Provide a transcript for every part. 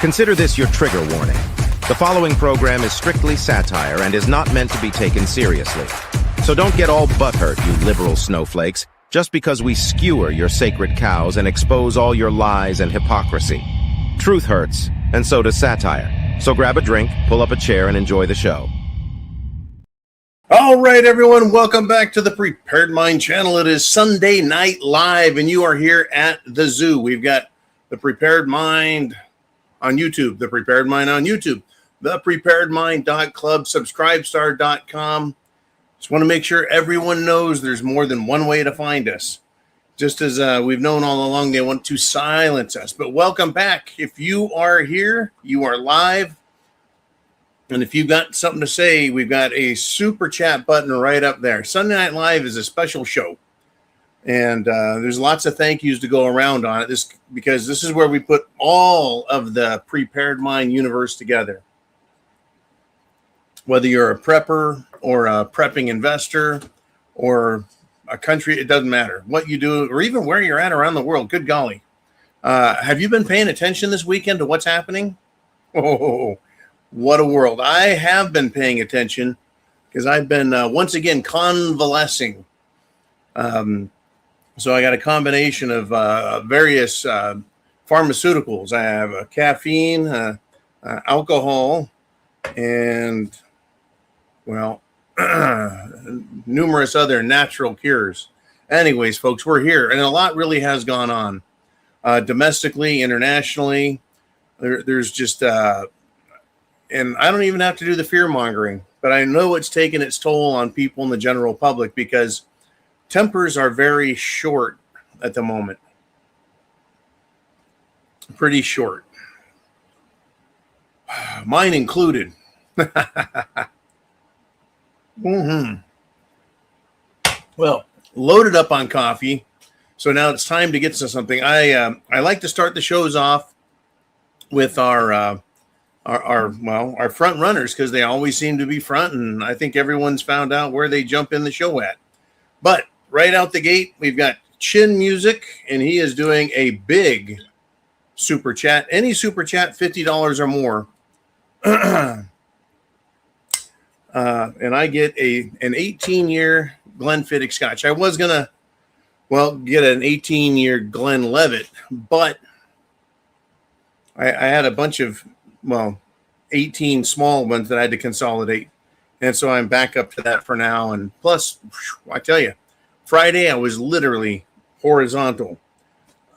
Consider this your trigger warning. The following program is strictly satire and is not meant to be taken seriously. So don't get all butthurt, you liberal snowflakes, just because we skewer your sacred cows and expose all your lies and hypocrisy. Truth hurts, and so does satire. So grab a drink, pull up a chair, and enjoy the show. All right, everyone, welcome back to the Prepared Mind channel. It is Sunday Night Live, and you are here at the zoo. We've got the Prepared Mind on YouTube, the Prepared Mind on YouTube, thepreparedmind.club, subscribestar.com. Just want to make sure everyone knows there's more than one way to find us. Just as we've known all along, they want to silence us. But welcome back. If you are here, you are live. And if you've got something to say, we've got a super chat button right up there. Sunday Night Live is a special show. And there's lots of thank yous to go around on it, because this is where we put all of the Prepared Mind universe together. Whether you're a prepper or a prepping investor or a country, it doesn't matter what you do or even where you're at around the world. Good golly. Have you been paying attention this weekend to what's happening? Oh, what a world. I have been paying attention because I've been once again convalescing. So I got a combination of various pharmaceuticals. I have caffeine, alcohol, and, well, numerous other natural cures. Anyways, folks, we're here, and a lot really has gone on domestically, internationally. There's just, and I don't even have to do the fear mongering, but I know it's taken its toll on people in the general public because tempers are very short at the moment. Pretty short. Mine included. Well, loaded up on coffee. So now it's time to get to something. I like to start the shows off with our front runners because they always seem to be front, and I think everyone's found out where they jump in the show at. But right out the gate, we've got Chin Music, and he is doing a big super chat. Any super chat, $50 or more. And I get an 18-year Glenfiddich Scotch. I was going to, get an 18-year Glenlivet, but I had a bunch of, 18 small ones that I had to consolidate. And so I'm back up to that for now. And plus, I tell you, Friday I was literally horizontal.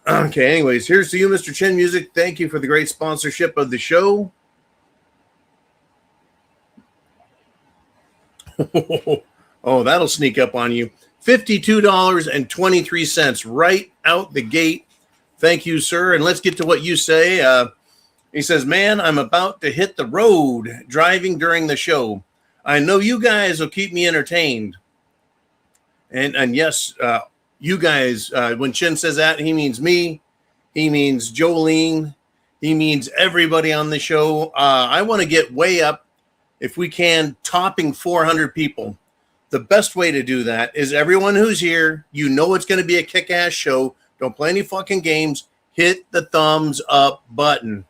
Okay, anyways, here's to you, Mr. Chin Music. Thank you for the great sponsorship of the show. Oh, that'll sneak up on you. $52.23 right out the gate. Thank you, sir. And let's get to what you say. He says, man, I'm about to hit the road driving during the show. I know you guys will keep me entertained. And yes, you guys, when Chin says that, he means me. He means Jolene. He means everybody on the show. I want to get way up, if we can, topping 400 people. The best way to do that is everyone who's here, you know it's going to be a kick-ass show. Don't play any fucking games. Hit the thumbs up button.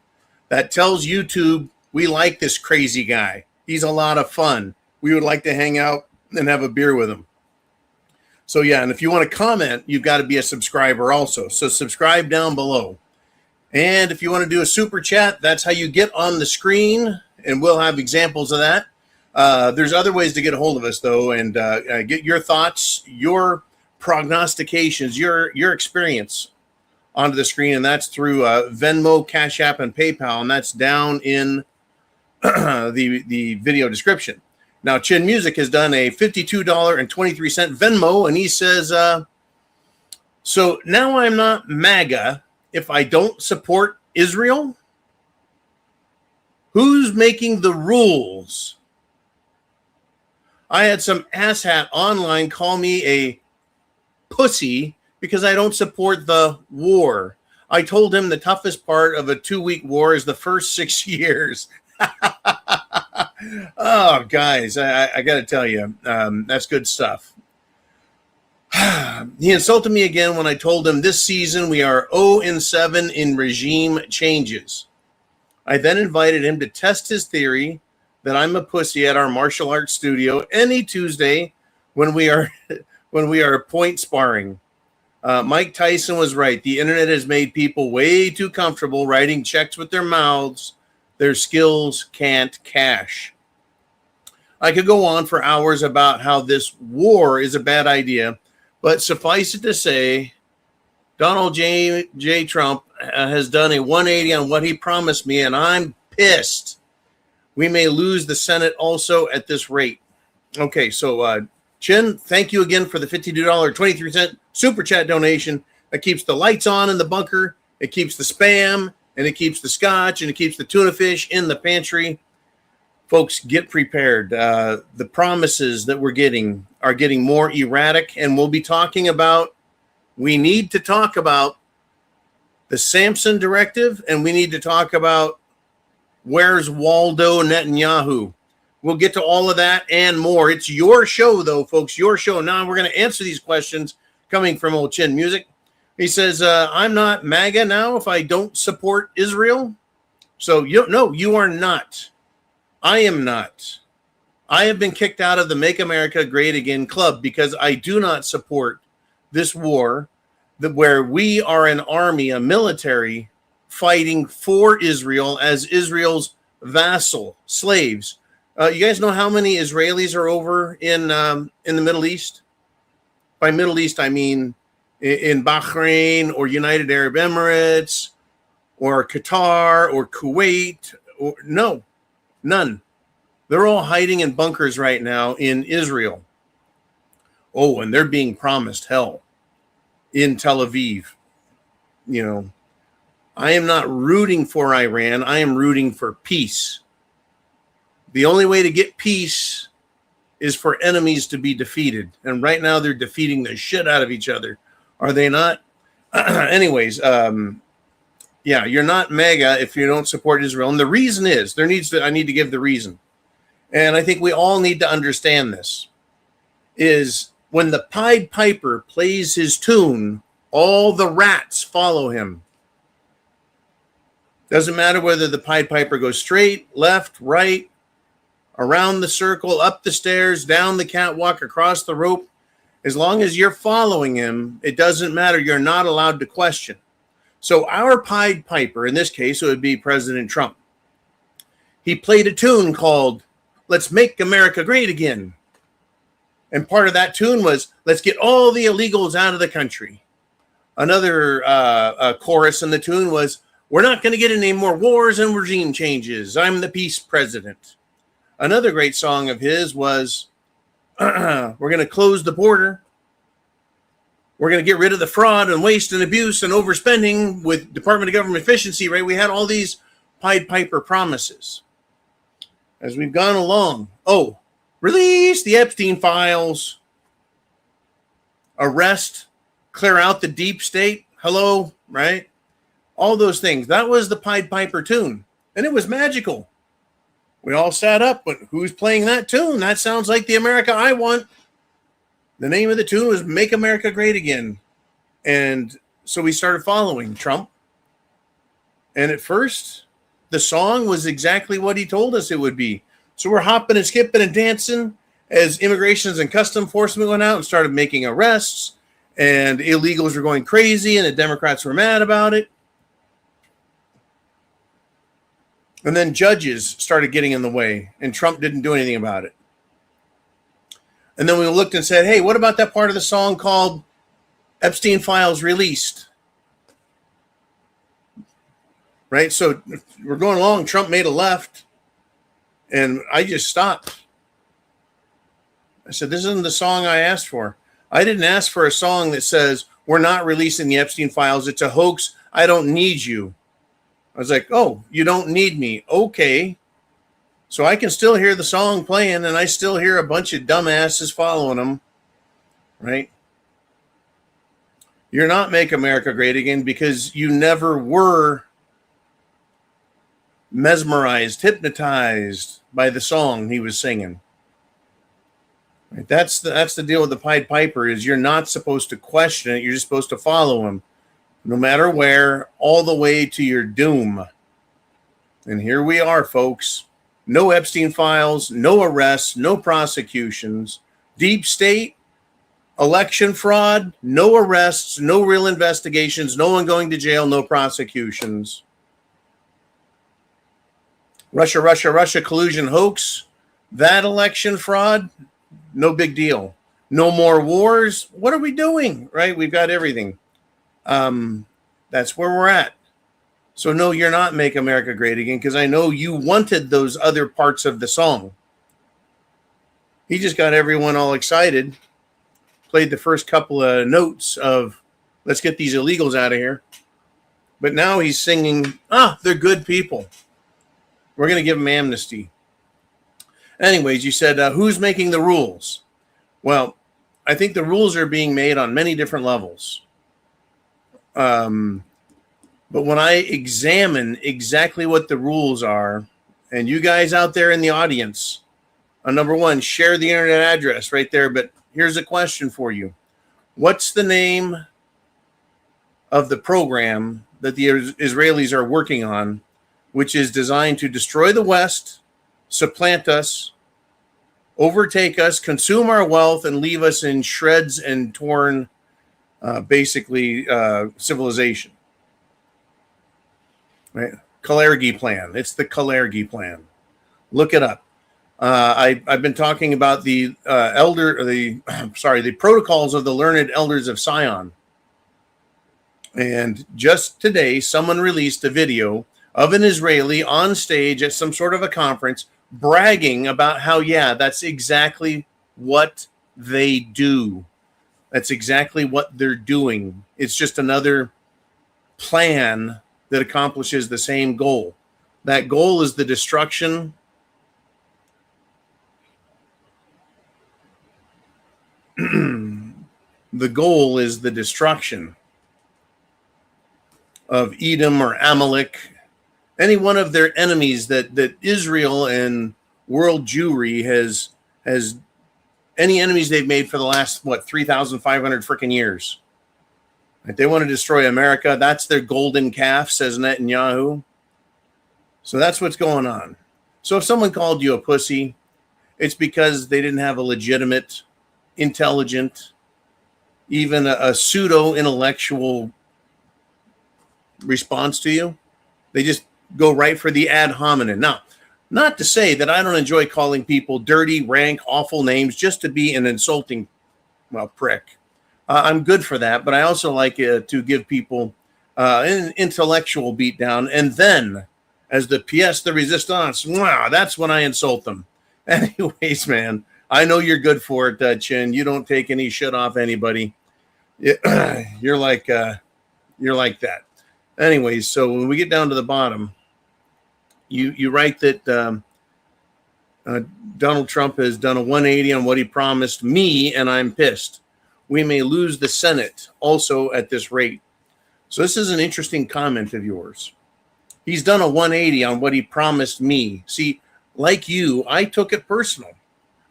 That tells YouTube we like this crazy guy. He's a lot of fun. We would like to hang out and have a beer with him. So, yeah, and if you want to comment, you've got to be a subscriber also. So subscribe down below. And if you want to do a super chat, that's how you get on the screen, and we'll have examples of that. There's other ways to get a hold of us, though, and get your thoughts, your prognostications, your experience onto the screen, and that's through Venmo, CashApp, and PayPal, and that's down in the video description. Now, Chin Music has done a $52.23 Venmo, and he says, so now I'm not MAGA if I don't support Israel? Who's making the rules? I had some asshat online call me a pussy because I don't support the war. I told him the toughest part of a 2-week war is the first 6 years. Oh, guys, I got to tell you, that's good stuff. He insulted me again when I told him this season we are 0-7 in regime changes. I then invited him to test his theory that I'm a pussy at our martial arts studio any Tuesday when we are point sparring. Mike Tyson was right. The internet has made people way too comfortable writing checks with their mouths. Their skills can't cash. I could go on for hours about how this war is a bad idea, but suffice it to say, Donald J. Trump has done a 180 on what he promised me, and I'm pissed. We may lose the Senate also at this rate. Okay, so Chin, thank you again for the $52.23 super chat donation. That keeps the lights on in the bunker. It keeps the spam, and it keeps the scotch, and it keeps the tuna fish in the pantry. Folks, get prepared. The promises that we're getting are getting more erratic, and we'll be talking about, we need to talk about the Samson directive, and we need to talk about where's Waldo Netanyahu. We'll get to all of that and more. It's your show, though, folks, your show. Now we're going to answer these questions coming from Old Chin Music. He says, I'm not MAGA now if I don't support Israel. So, no, you are not. I am not. I have been kicked out of the Make America Great Again club because I do not support this war where we are an army, a military, fighting for Israel as Israel's vassal slaves. You guys know how many Israelis are over in the Middle East? By Middle East, I mean in Bahrain or United Arab Emirates or Qatar or Kuwait. No, none. They're all hiding in bunkers right now in Israel. Oh, and they're being promised hell in Tel Aviv. You know, I am not rooting for Iran. I am rooting for peace. The only way to get peace is for enemies to be defeated. And right now they're defeating the shit out of each other. Are they not? Anyways, yeah, you're not MAGA if you don't support Israel. And the reason is, I need to give the reason. And I think we all need to understand this, is when the Pied Piper plays his tune, all the rats follow him. Doesn't matter whether the Pied Piper goes straight, left, right, around the circle, up the stairs, down the catwalk, across the rope. As long as you're following him, it doesn't matter. You're not allowed to question. So our Pied Piper, in this case, it would be President Trump. He played a tune called Let's Make America Great Again. And part of that tune was, let's get all the illegals out of the country. Another chorus in the tune was, we're not going to get any more wars and regime changes. I'm the peace president. Another great song of his was, we're going to close the border. We're going to get rid of the fraud and waste and abuse and overspending with Department of Government Efficiency, right? We had all these Pied Piper promises. As we've gone along, release the Epstein files, arrest, clear out the deep state, hello, right? All those things. That was the Pied Piper tune, and it was magical. We all sat up, but who's playing that tune? That sounds like the America I want. The name of the tune was Make America Great Again. And so we started following Trump. And at first, the song was exactly what he told us it would be. So we're hopping and skipping and dancing as Immigrations and Customs Enforcement went out and started making arrests. And illegals were going crazy, and the Democrats were mad about it. And then judges started getting in the way, and Trump didn't do anything about it. And then we looked and said, hey, what about that part of the song called Epstein Files Released? Right? So we're going along. Trump made a left, and I just stopped. I said, this isn't the song I asked for. I didn't ask for a song that says, we're not releasing the Epstein files. It's a hoax. I don't need you. I was like, oh, you don't need me. Okay. So I can still hear the song playing, and I still hear a bunch of dumbasses following them, right? You're not Make America Great Again because you never were mesmerized, hypnotized by the song he was singing. Right? That's the deal with the Pied Piper, is you're not supposed to question it. You're just supposed to follow him, no matter where, all the way to your doom. And here we are, folks. No Epstein files, no arrests, no prosecutions. Deep state, election fraud, no arrests, no real investigations, no one going to jail, no prosecutions. Russia collusion hoax, that election fraud, no big deal. No more wars. What are we doing? Right? We've got everything. That's where we're at. So no, you're not Make America Great Again, because I know you wanted those other parts of the song. He just got everyone all excited, played the first couple of notes of let's get these illegals out of here. But now he's singing, they're good people. We're going to give them amnesty. Anyways, you said, who's making the rules? Well, I think the rules are being made on many different levels. But when I examine exactly what the rules are, and you guys out there in the audience, number one, share the internet address right there. But here's a question for you. What's the name of the program that the Israelis are working on, which is designed to destroy the West, supplant us, overtake us, consume our wealth, and leave us in shreds and torn, civilization? Right? Kalergi plan. It's the Kalergi plan. Look it up. I've been talking about the protocols of the learned elders of Sion. And just today, someone released a video of an Israeli on stage at some sort of a conference bragging about how, that's exactly what they do. That's exactly what they're doing. It's just another plan that accomplishes the same goal. That goal is the destruction the goal is the destruction of Edom or Amalek, any one of their enemies that Israel and world Jewry has any enemies they've made for the last 3,500 freaking years. Right? They want to destroy America. That's their golden calf, says Netanyahu. So that's what's going on. So if someone called you a pussy, it's because they didn't have a legitimate, intelligent, even a pseudo-intellectual response to you. They just go right for the ad hominem. Now, not to say that I don't enjoy calling people dirty, rank, awful names just to be an insulting, prick. I'm good for that, but I also like to give people an intellectual beatdown, and then as the pièce de résistance, that's when I insult them. Anyways, man, I know you're good for it, Chin. You don't take any shit off anybody. You're like that. Anyways, so when we get down to the bottom, you write that Donald Trump has done a 180 on what he promised me, and I'm pissed. We may lose the Senate also at this rate. So this is an interesting comment of yours. He's done a 180 on what he promised me. See, like you, I took it personal.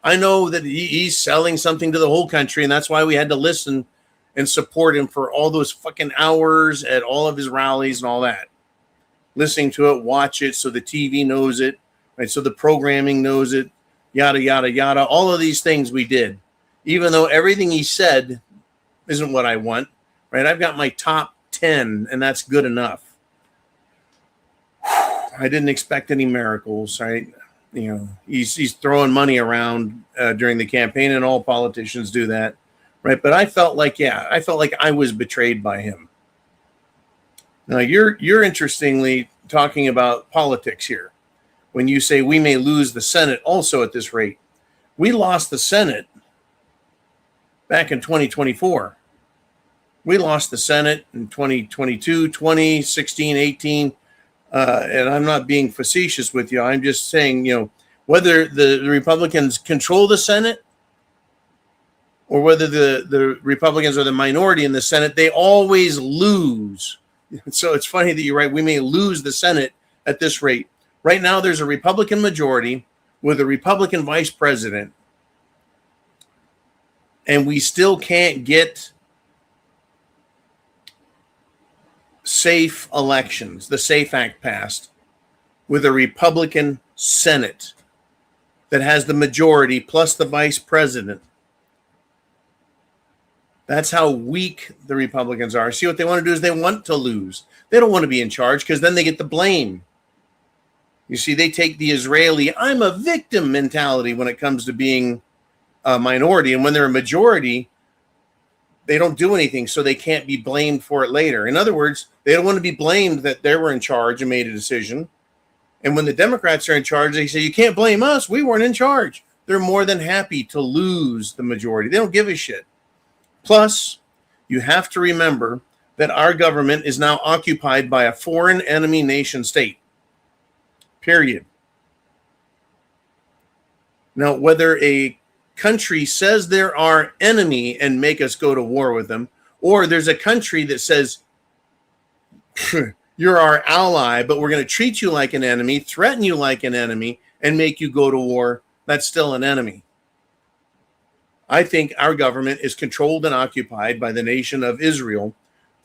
I know that he's selling something to the whole country, and that's why we had to listen and support him for all those fucking hours at all of his rallies and all that. Listening to it, watch it, so the TV knows it, right? So the programming knows it, yada, yada, yada. All of these things we did. Even though everything he said isn't what I want, right? I've got my top 10, and that's good enough. I didn't expect any miracles, right? He's throwing money around during the campaign, and all politicians do that, right? But I felt like I was betrayed by him. Now you're interestingly talking about politics here when you say we may lose the Senate also at this rate. We lost the Senate back in 2024. We lost the Senate in 2022, 2016, 18. And I'm not being facetious with you. I'm just saying, whether the Republicans control the Senate or whether the Republicans are the minority in the Senate, they always lose. So it's funny that you're right. We may lose the Senate at this rate. Right now, there's a Republican majority with a Republican vice president, and we still can't get safe elections, the SAFE Act passed, with a Republican Senate that has the majority plus the vice president. That's how weak the Republicans are. See, what they want to do is they want to lose. They don't want to be in charge because then they get the blame. You see, they take the Israeli, I'm a victim mentality when it comes to being a minority. And when they're a majority, they don't do anything, so they can't be blamed for it later. In other words, they don't want to be blamed that they were in charge and made a decision. And when the Democrats are in charge, they say, you can't blame us. We weren't in charge. They're more than happy to lose the majority. They don't give a shit. Plus, you have to remember that our government is now occupied by a foreign enemy nation state. Period. Now, whether a country says they're our enemy and make us go to war with them, or there's a country that says, you're our ally, but we're going to treat you like an enemy, threaten you like an enemy, and make you go to war, that's still an enemy. I think our government is controlled and occupied by the nation of Israel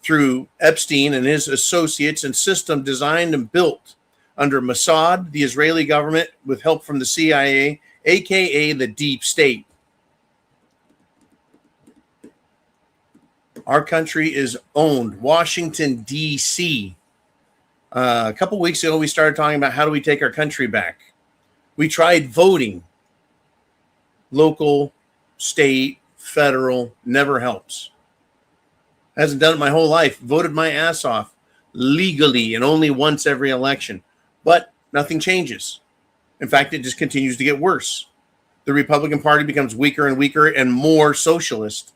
through Epstein and his associates and system designed and built under Mossad, the Israeli government, with help from the CIA, aka the deep state. Our country is owned. Washington, D.C. A couple weeks ago, we started talking about how do we take our country back. We tried voting. Local, state, federal, never helps. Hasn't done it my whole life. Voted my ass off legally and only once every election. But nothing changes. In fact, it just continues to get worse. The Republican Party becomes weaker and weaker and more socialist.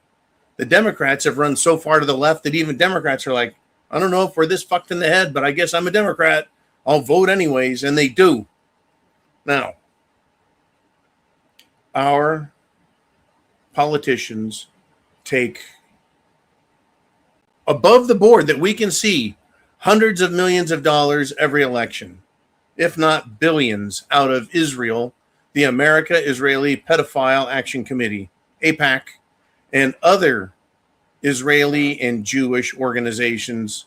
The Democrats have run so far to the left that even Democrats are like, I don't know if we're this fucked in the head, but I guess I'm a Democrat. I'll vote anyways. And they do. Now, our politicians take above the board that we can see hundreds of millions of dollars every election, if not billions, out of Israel, the America-Israeli Pedophile Action Committee, AIPAC, and other Israeli and Jewish organizations.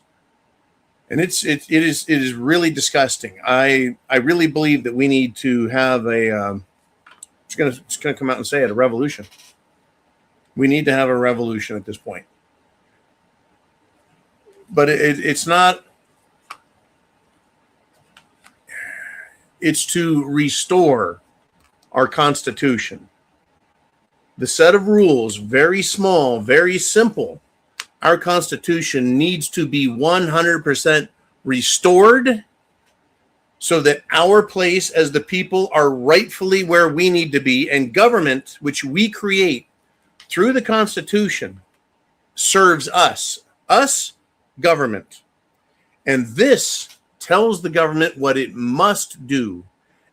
And it is really disgusting. I really believe that we need to have a it's gonna come out and say it, a revolution. We need to have a revolution at this point. But it's not. It's to restore our Constitution. The set of rules, very small, very simple. Our Constitution needs to be 100% restored so that our place as the people are rightfully where we need to be, and government, which we create through the Constitution, serves us. Us, government. And this tells the government what it must do.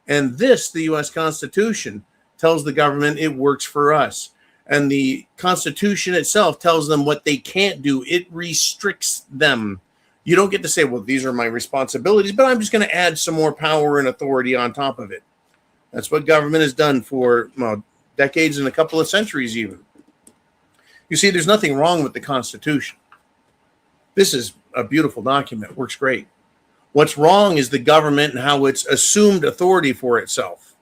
And this, the U.S. Constitution, tells the government it works for us. And the Constitution itself tells them what they can't do. It restricts them. You don't get to say, well, these are my responsibilities, but I'm just going to add some more power and authority on top of it. That's what government has done for decades and a couple of centuries even. You see, there's nothing wrong with the Constitution. This is a beautiful document. It works great. What's wrong is the government and how it's assumed authority for itself.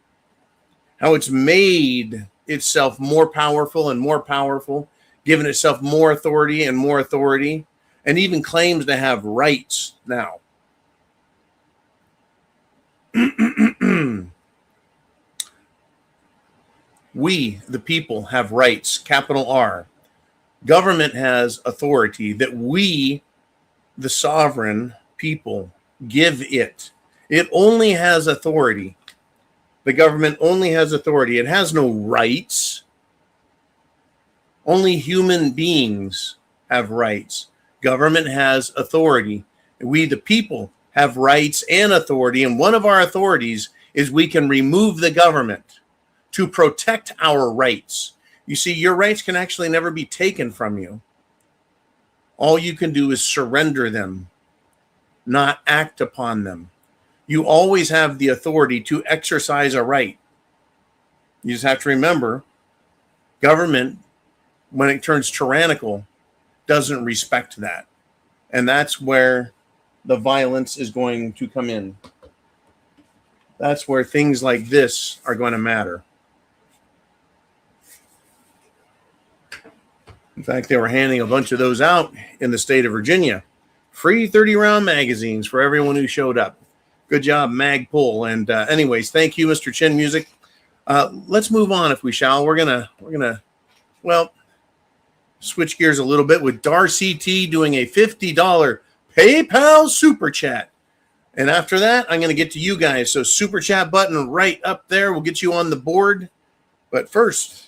How it's made itself more powerful, given itself more authority, and even claims to have rights now. We, the people, have rights, capital R. Government has authority that we, the sovereign people, give it. It only has authority. The government only has authority. It has no rights. Only human beings have rights. Government has authority. We, the people, have rights and authority. And one of our authorities is we can remove the government to protect our rights. You see, your rights can actually never be taken from you. All you can do is surrender them, not act upon them. You always have the authority to exercise a right. You just have to remember, government, when it turns tyrannical, doesn't respect that. And that's where the violence is going to come in. That's where things like this are going to matter. In fact, they were handing a bunch of those out in the state of Virginia. Free 30-round magazines for everyone who showed up. Good job, Magpul. And anyways, thank you, Mr. Chin Music. Let's move on, if we shall. We're gonna switch gears a little bit with Darcy T doing a $50 PayPal super chat. And after that, I'm going to get to you guys. So super chat button right up there will get you on the board. But first,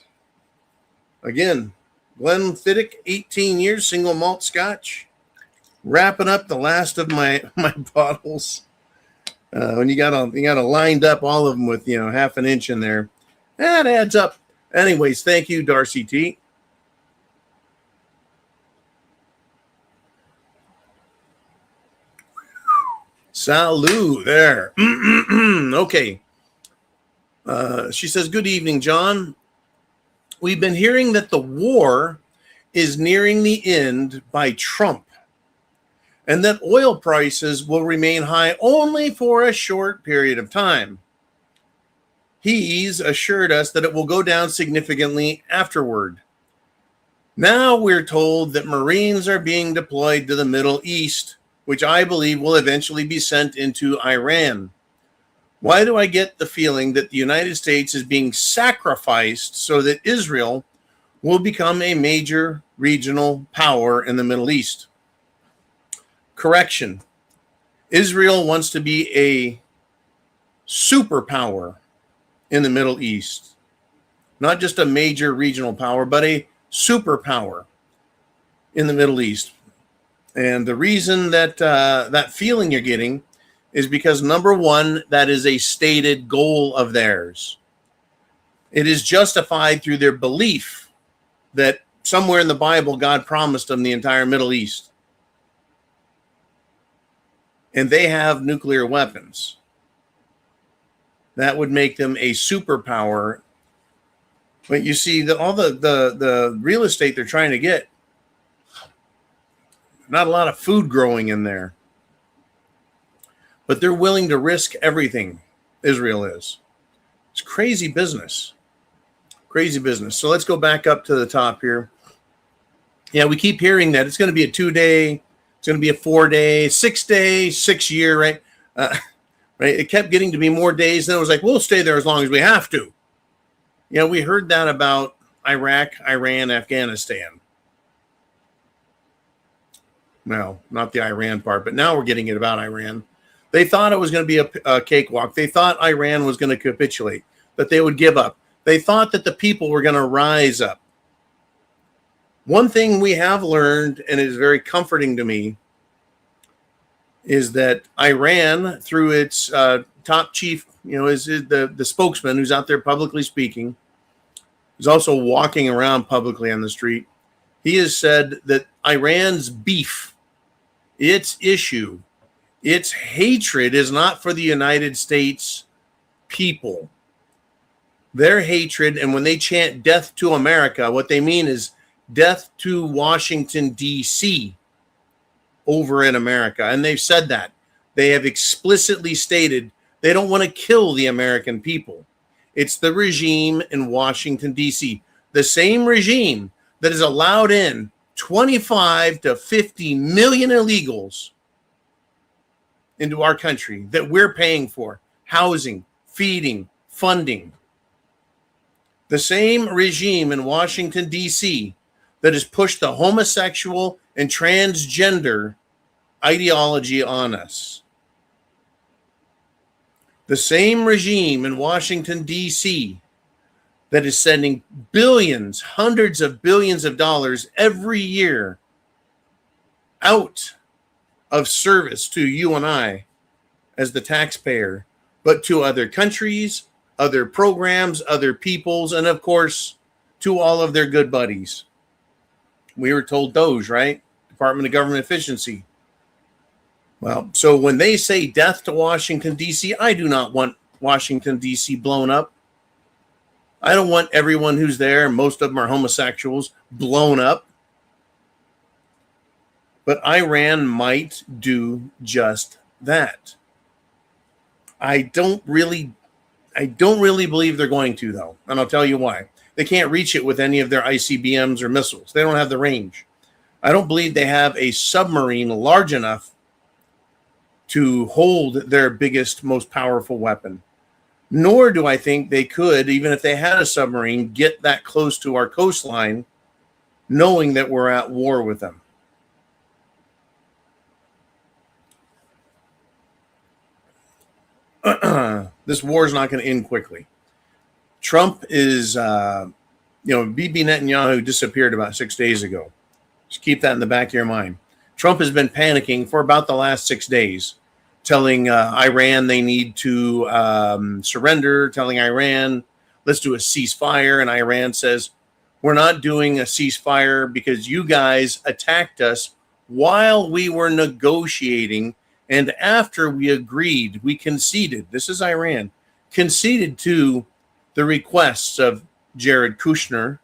again, Glenfiddich, 18 years, single malt scotch. Wrapping up the last of my bottles. When you gotta lined up all of them with half an inch in there, that adds up. Anyways, thank you, Darcy T. Salud there. Okay. She says, good evening, John. We've been hearing that the war is nearing the end by Trump, and that oil prices will remain high only for a short period of time. He's assured us that it will go down significantly afterward. Now we're told that Marines are being deployed to the Middle East, which I believe will eventually be sent into Iran. Why do I get the feeling that the United States is being sacrificed so that Israel will become a major regional power in the Middle East? Correction. Israel wants to be a superpower in the Middle East. Not just a major regional power, but a superpower in the Middle East. And the reason that that feeling you're getting is because, number one, that is a stated goal of theirs. It is justified through their belief that somewhere in the Bible, God promised them the entire Middle East. And they have nuclear weapons. That would make them a superpower. But you see, all the real estate they're trying to get, not a lot of food growing in there. But they're willing to risk everything, Israel is. It's crazy business. Crazy business. So let's go back up to the top here. Yeah, we keep hearing that it's going to be a 2-day, it's going to be a 4-day, 6-day, 6-year, right? Right? It kept getting to be more days. Then it was like, we'll stay there as long as we have to. We heard that about Iraq, Iran, Afghanistan. Well, not the Iran part, but now we're getting it about Iran. They thought it was going to be a cakewalk. They thought Iran was going to capitulate, that they would give up. They thought that the people were going to rise up. One thing we have learned, and it is very comforting to me, is that Iran, through its top chief, is the spokesman who's out there publicly speaking, who's also walking around publicly on the street. He has said that Iran's beef, its issue, its hatred is not for the United States people. Their hatred, and when they chant death to America, what they mean is death to Washington, D.C. over in America. And they've said that. They have explicitly stated they don't want to kill the American people. It's the regime in Washington, D.C. The same regime that has allowed in 25 to 50 million illegals into our country that we're paying for, housing, feeding, funding. The same regime in Washington, D.C. that has pushed the homosexual and transgender ideology on us. The same regime in Washington, D.C. that is sending billions, hundreds of billions of dollars every year out of service to you and I as the taxpayer, but to other countries, other programs, other peoples, and of course, to all of their good buddies. We were told DOGE, right? Department of Government Efficiency. Well, so when they say death to Washington, D.C., I do not want Washington, D.C. blown up. I don't want everyone who's there, most of them are homosexuals, blown up. But Iran might do just that. I don't really believe they're going to, though, and I'll tell you why. They can't reach it with any of their ICBMs or missiles. They don't have the range. I don't believe they have a submarine large enough to hold their biggest, most powerful weapon. Nor do I think they could, even if they had a submarine, get that close to our coastline, knowing that we're at war with them. This war is not going to end quickly. Trump is, Bibi Netanyahu disappeared about 6 days ago. Just keep that in the back of your mind. Trump has been panicking for about the last 6 days, telling Iran they need to surrender, telling Iran, let's do a ceasefire. And Iran says, we're not doing a ceasefire because you guys attacked us while we were negotiating. And after we agreed, we conceded. This is Iran. Conceded to the requests of Jared Kushner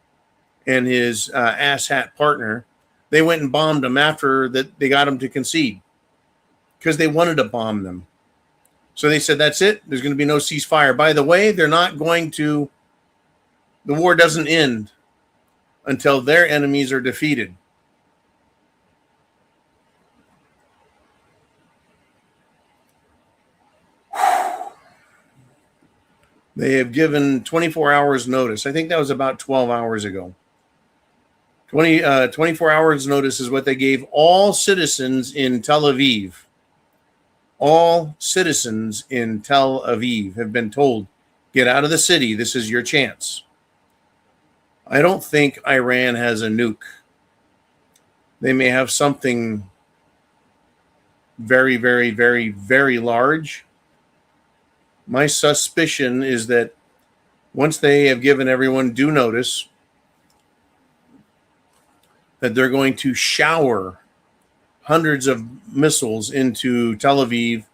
and his asshat partner. They went and bombed them after that they got them to concede because they wanted to bomb them. So they said, that's it. There's going to be no ceasefire. By the way, they're not going to, the war doesn't end until their enemies are defeated. They have given 24 hours notice. I think that was about 12 hours ago. 24 hours notice is what they gave all citizens in Tel Aviv. All citizens in Tel Aviv have been told, get out of the city. This is your chance. I don't think Iran has a nuke. They may have something very, very, very, very large. My suspicion is that once they have given everyone due notice, that they're going to shower hundreds of missiles into Tel Aviv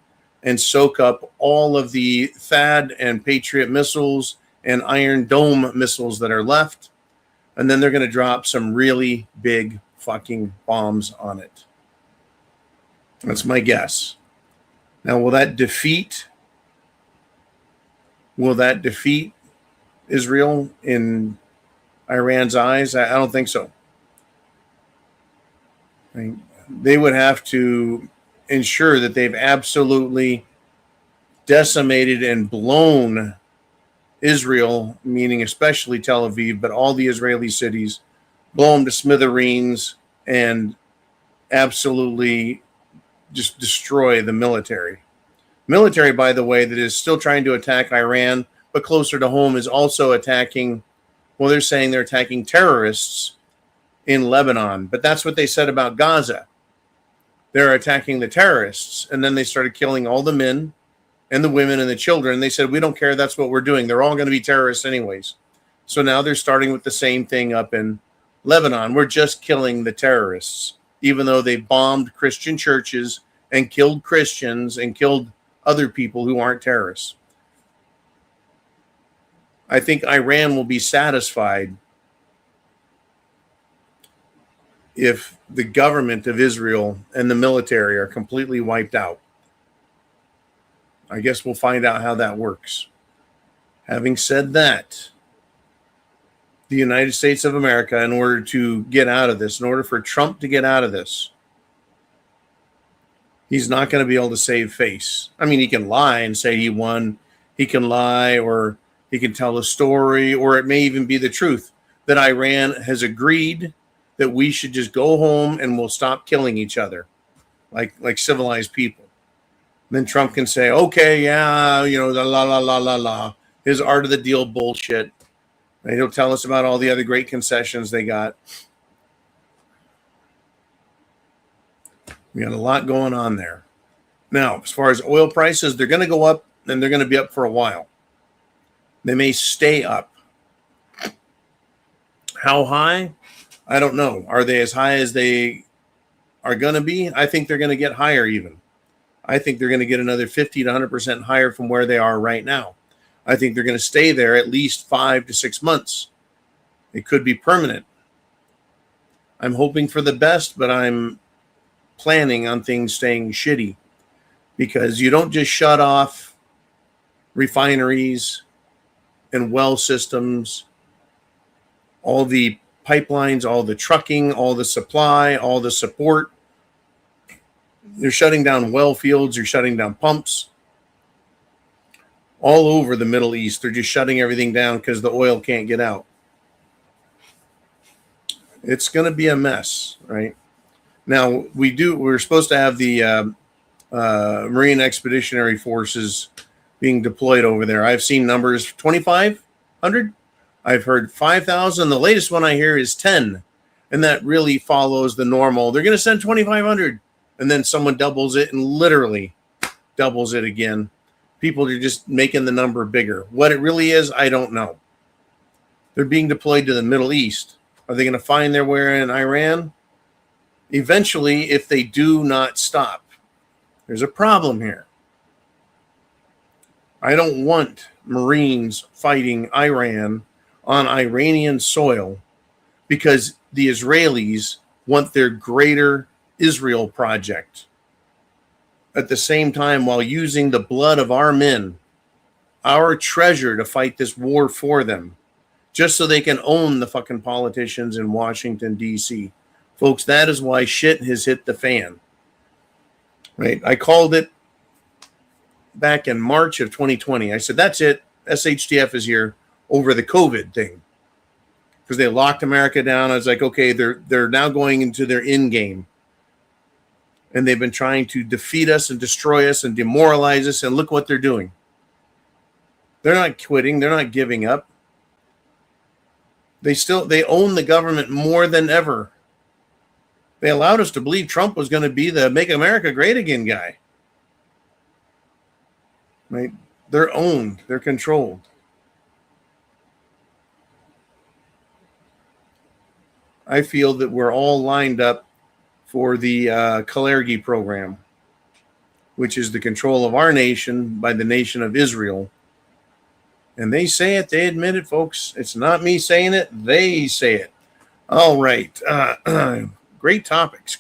and soak up all of the THAAD and Patriot missiles and Iron Dome missiles that are left. And then they're going to drop some really big fucking bombs on it. That's my guess. Now, will that defeat Israel in Iran's eyes? I don't think so. I mean, they would have to ensure that they've absolutely decimated and blown Israel, meaning especially Tel Aviv, but all the Israeli cities, blow them to smithereens and absolutely just destroy the military. Military, by the way, that is still trying to attack Iran, but closer to home is also attacking, well, they're saying they're attacking terrorists in Lebanon. But that's what they said about Gaza. They're attacking the terrorists. And then they started killing all the men and the women and the children. They said, we don't care. That's what we're doing. They're all going to be terrorists anyways. So now they're starting with the same thing up in Lebanon. We're just killing the terrorists, even though they bombed Christian churches and killed Christians and killed other people who aren't terrorists. I think Iran will be satisfied if the government of Israel and the military are completely wiped out. I guess we'll find out how that works. Having said that, the United States of America, in order to get out of this, in order for Trump to get out of this, he's not going to be able to save face. I mean, he can lie and say he won. He can lie, or he can tell a story, or it may even be the truth that Iran has agreed that we should just go home and we'll stop killing each other like civilized people. And then Trump can say, okay, yeah, la. His art of the deal bullshit. And he'll tell us about all the other great concessions they got. We got a lot going on there. Now, as far as oil prices, they're going to go up, and they're going to be up for a while. They may stay up. How high? I don't know. Are they as high as they are going to be? I think they're going to get higher even. I think they're going to get another 50 to 100% higher from where they are right now. I think they're going to stay there at least 5 to 6 months. It could be permanent. I'm hoping for the best, but I'm planning on things staying shitty, because you don't just shut off refineries and well systems, all the pipelines, all the trucking, all the supply, all the support. They're shutting down well fields. They're shutting down pumps. All over the Middle East, they're just shutting everything down because the oil can't get out. It's going to be a mess, right? Now, we're supposed to have the Marine Expeditionary Forces being deployed over there. I've seen numbers 2,500. I've heard 5,000. The latest one I hear is 10. And that really follows the normal. They're going to send 2,500. And then someone doubles it and literally doubles it again. People are just making the number bigger. What it really is, I don't know. They're being deployed to the Middle East. Are they going to find their way in Iran? Eventually, if they do not stop. There's a problem here. I don't want Marines fighting Iran on Iranian soil because the Israelis want their greater Israel project. At the same time, while using the blood of our men, our treasure, to fight this war for them, just so they can own the fucking politicians in Washington, D.C. Folks, that is why shit has hit the fan. Right? I called it back in March of 2020. I said, that's it. SHTF is here over the COVID thing. Because they locked America down. I was like, okay, they're now going into their end game. And they've been trying to defeat us and destroy us and demoralize us. And look what they're doing. They're not quitting. They're not giving up. They own the government more than ever. They allowed us to believe Trump was going to be the Make America Great Again guy. Right? They're owned. They're controlled. I feel that we're all lined up for the Kalergi program, which is the control of our nation by the nation of Israel. And they say it, they admit it, folks. It's not me saying it, they say it. All right. Great topics.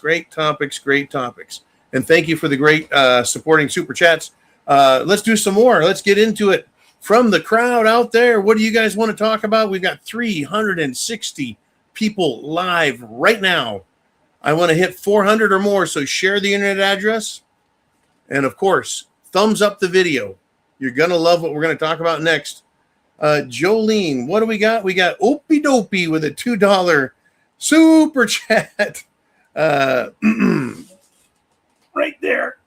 And thank you for the great supporting super chats. Let's do some more. Let's get into it. From the crowd out there, what do you guys want to talk about? We've got 360 people live right now. I want to hit 400 or more, so share the internet address. And, of course, thumbs up the video. You're going to love what we're going to talk about next. Jolene, what do we got? We got Opie Dopey with a $2 super chat. Right there.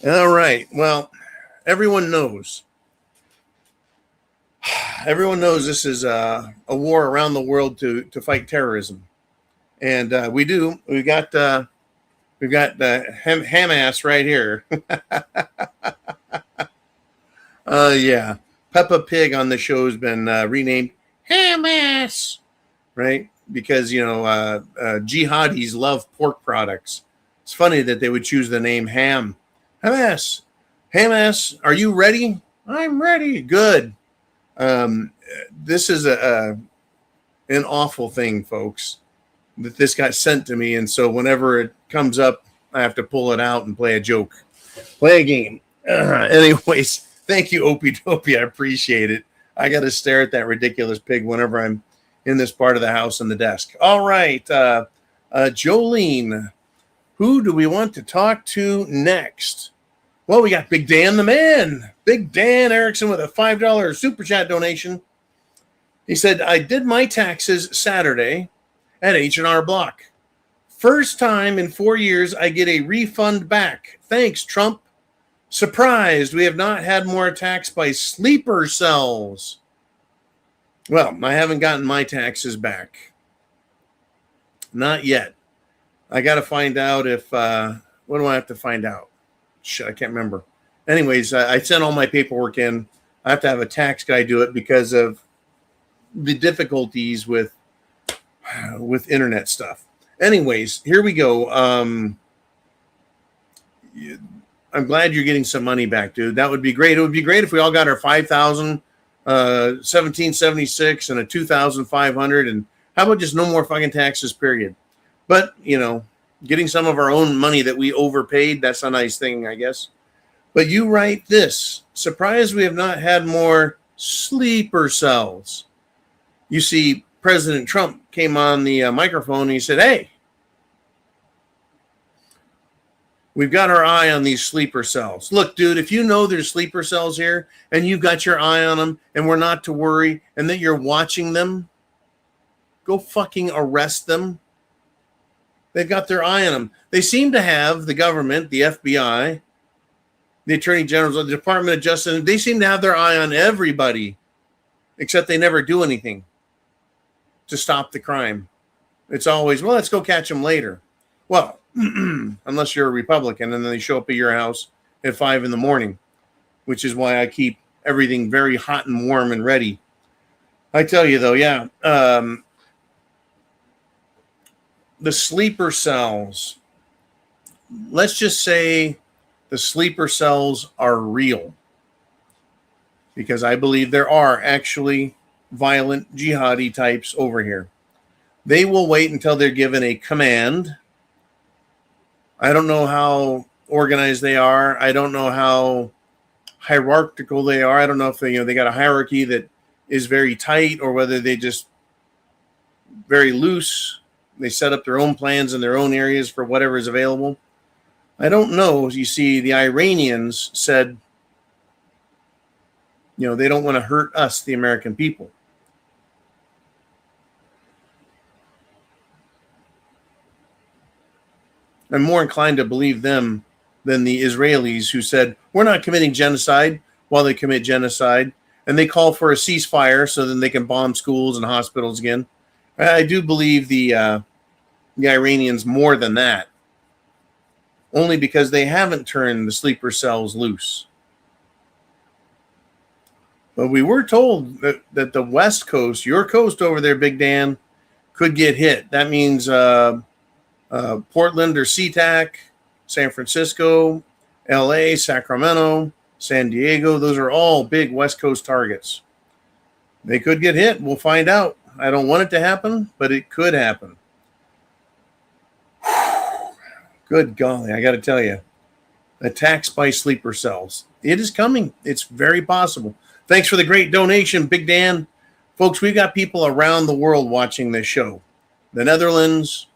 All right. Well, everyone knows. Everyone knows this is a war around the world to fight terrorism. And we do. We've got Hamas right here. Yeah. Peppa Pig on the show has been renamed Hamas, right? Because, jihadis love pork products. It's funny that they would choose the name Ham. Hamas. Hamas, are you ready? I'm ready. Good. This is an awful thing, folks, that this got sent to me. And so whenever it comes up, I have to pull it out and play a joke, play a game. Anyways, thank you, Opie Dopey. I appreciate it. I got to stare at that ridiculous pig whenever I'm in this part of the house on the desk. All right. Jolene, who do we want to talk to next? Well, we got Big Dan the Man. Big Dan Erickson with a $5 super chat donation. He said, I did my taxes Saturday at H&R Block. First time in 4 years I get a refund back. Thanks, Trump. Surprised we have not had more attacks by sleeper cells. Well, I haven't gotten my taxes back. Not yet. I got to find out if, what do I have to find out? Shit, I can't remember. Anyways, I sent all my paperwork in. I have to have a tax guy do it because of the difficulties with internet stuff. Anyways, here we go. I'm glad you're getting some money back, dude. That would be great. It would be great if we all got our 5,000, 1776 and a 2,500. And how about just no more fucking taxes, period? But, getting some of our own money that we overpaid, that's a nice thing, I guess. But you write this: surprised we have not had more sleeper cells. You see, President Trump came on the microphone and he said, hey, we've got our eye on these sleeper cells. Look, dude, if you know there's sleeper cells here and you've got your eye on them and we're not to worry and that you're watching them, go fucking arrest them. They've got their eye on them. They seem to have the government, the FBI, the Attorney General, the Department of Justice, they seem to have their eye on everybody, except they never do anything to stop the crime. It's always, well, let's go catch them later. Well, unless you're a Republican, and then they show up at your house at 5 a.m, which is why I keep everything very hot and warm and ready. I tell you, though, yeah, the sleeper cells, let's just say the sleeper cells are real, because I believe there are actually violent jihadi types over here. They will wait until they're given a command. I don't know how organized they are. I don't know how hierarchical they are. I don't know if they got a hierarchy that is very tight or whether they just very loose. They set up their own plans in their own areas for whatever is available. I don't know. You see, the Iranians said, they don't want to hurt us, the American people. I'm more inclined to believe them than the Israelis, who said, we're not committing genocide while they commit genocide. And they call for a ceasefire so then they can bomb schools and hospitals again. I do believe the Iranians more than that, only because they haven't turned the sleeper cells loose. But we were told that the West Coast, your coast over there, Big Dan, could get hit. That means Portland or SeaTac, San Francisco, LA, Sacramento, San Diego. Those are all big West Coast targets. They could get hit. We'll find out. I don't want it to happen, but it could happen. Good golly, I got to tell you. Attacks by sleeper cells. It is coming. It's very possible. Thanks for the great donation, Big Dan. Folks, we've got people around the world watching this show. The Netherlands,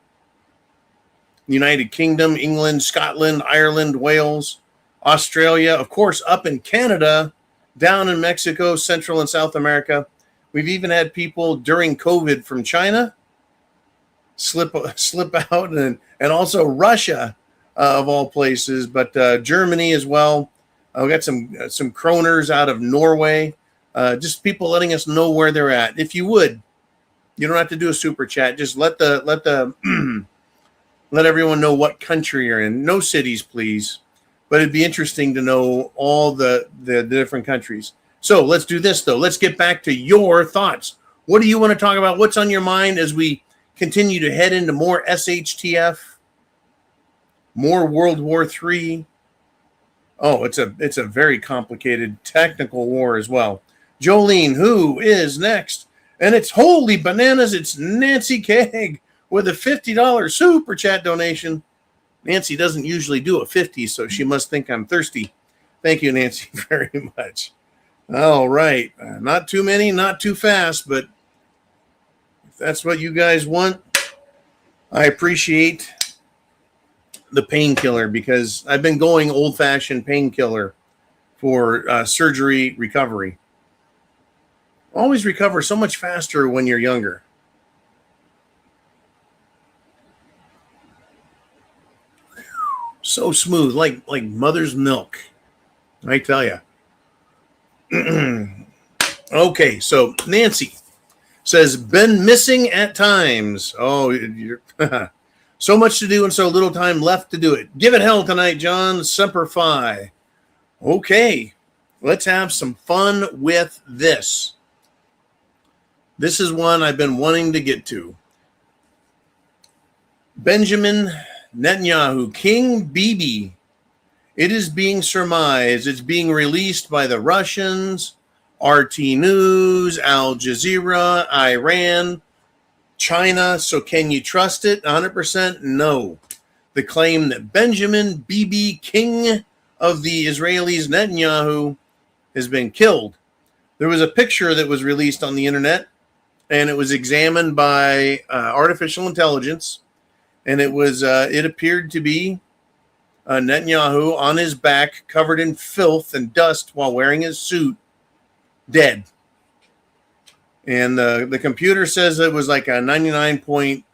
United Kingdom, England, Scotland, Ireland, Wales, Australia, of course, up in Canada, down in Mexico, Central and South America. We've even had people during COVID from China slip out, and also Russia, of all places, but Germany as well. We got some kroners out of Norway. Just people letting us know where they're at. If you would, you don't have to do a super chat. Just let the let everyone know what country you're in. No cities, please. But it'd be interesting to know all the different countries. So let's do this, though. Let's get back to your thoughts. What do you want to talk about? What's on your mind as we continue to head into more SHTF, more World War III? Oh, it's a very complicated technical war as well. Jolene, who is next? And it's holy bananas. It's Nancy Keg with a $50 super chat donation. Nancy doesn't usually do a 50, so she must think I'm thirsty. Thank you, Nancy, very much. All right. Not too many, not too fast, but if that's what you guys want, I appreciate the painkiller, because I've been going old-fashioned painkiller for surgery recovery. Always recover so much faster when you're younger. So smooth, like mother's milk, I tell you. Okay, so Nancy says, been missing at times. Oh, you're so much to do and so little time left to do it. Give it hell tonight, John. Semper Fi. Okay, let's have some fun with this. This is one I've been wanting to get to. Benjamin Netanyahu, King Bibi. It is being surmised. It's being released by the Russians, RT News, Al Jazeera, Iran, China. So can you trust it? 100% no. The claim that Benjamin Bibi, King of the Israelis, Netanyahu, has been killed. There was a picture that was released on the internet, and it was examined by artificial intelligence, and it appeared to be Netanyahu on his back, covered in filth and dust while wearing his suit, dead. And the computer says it was like a 99.25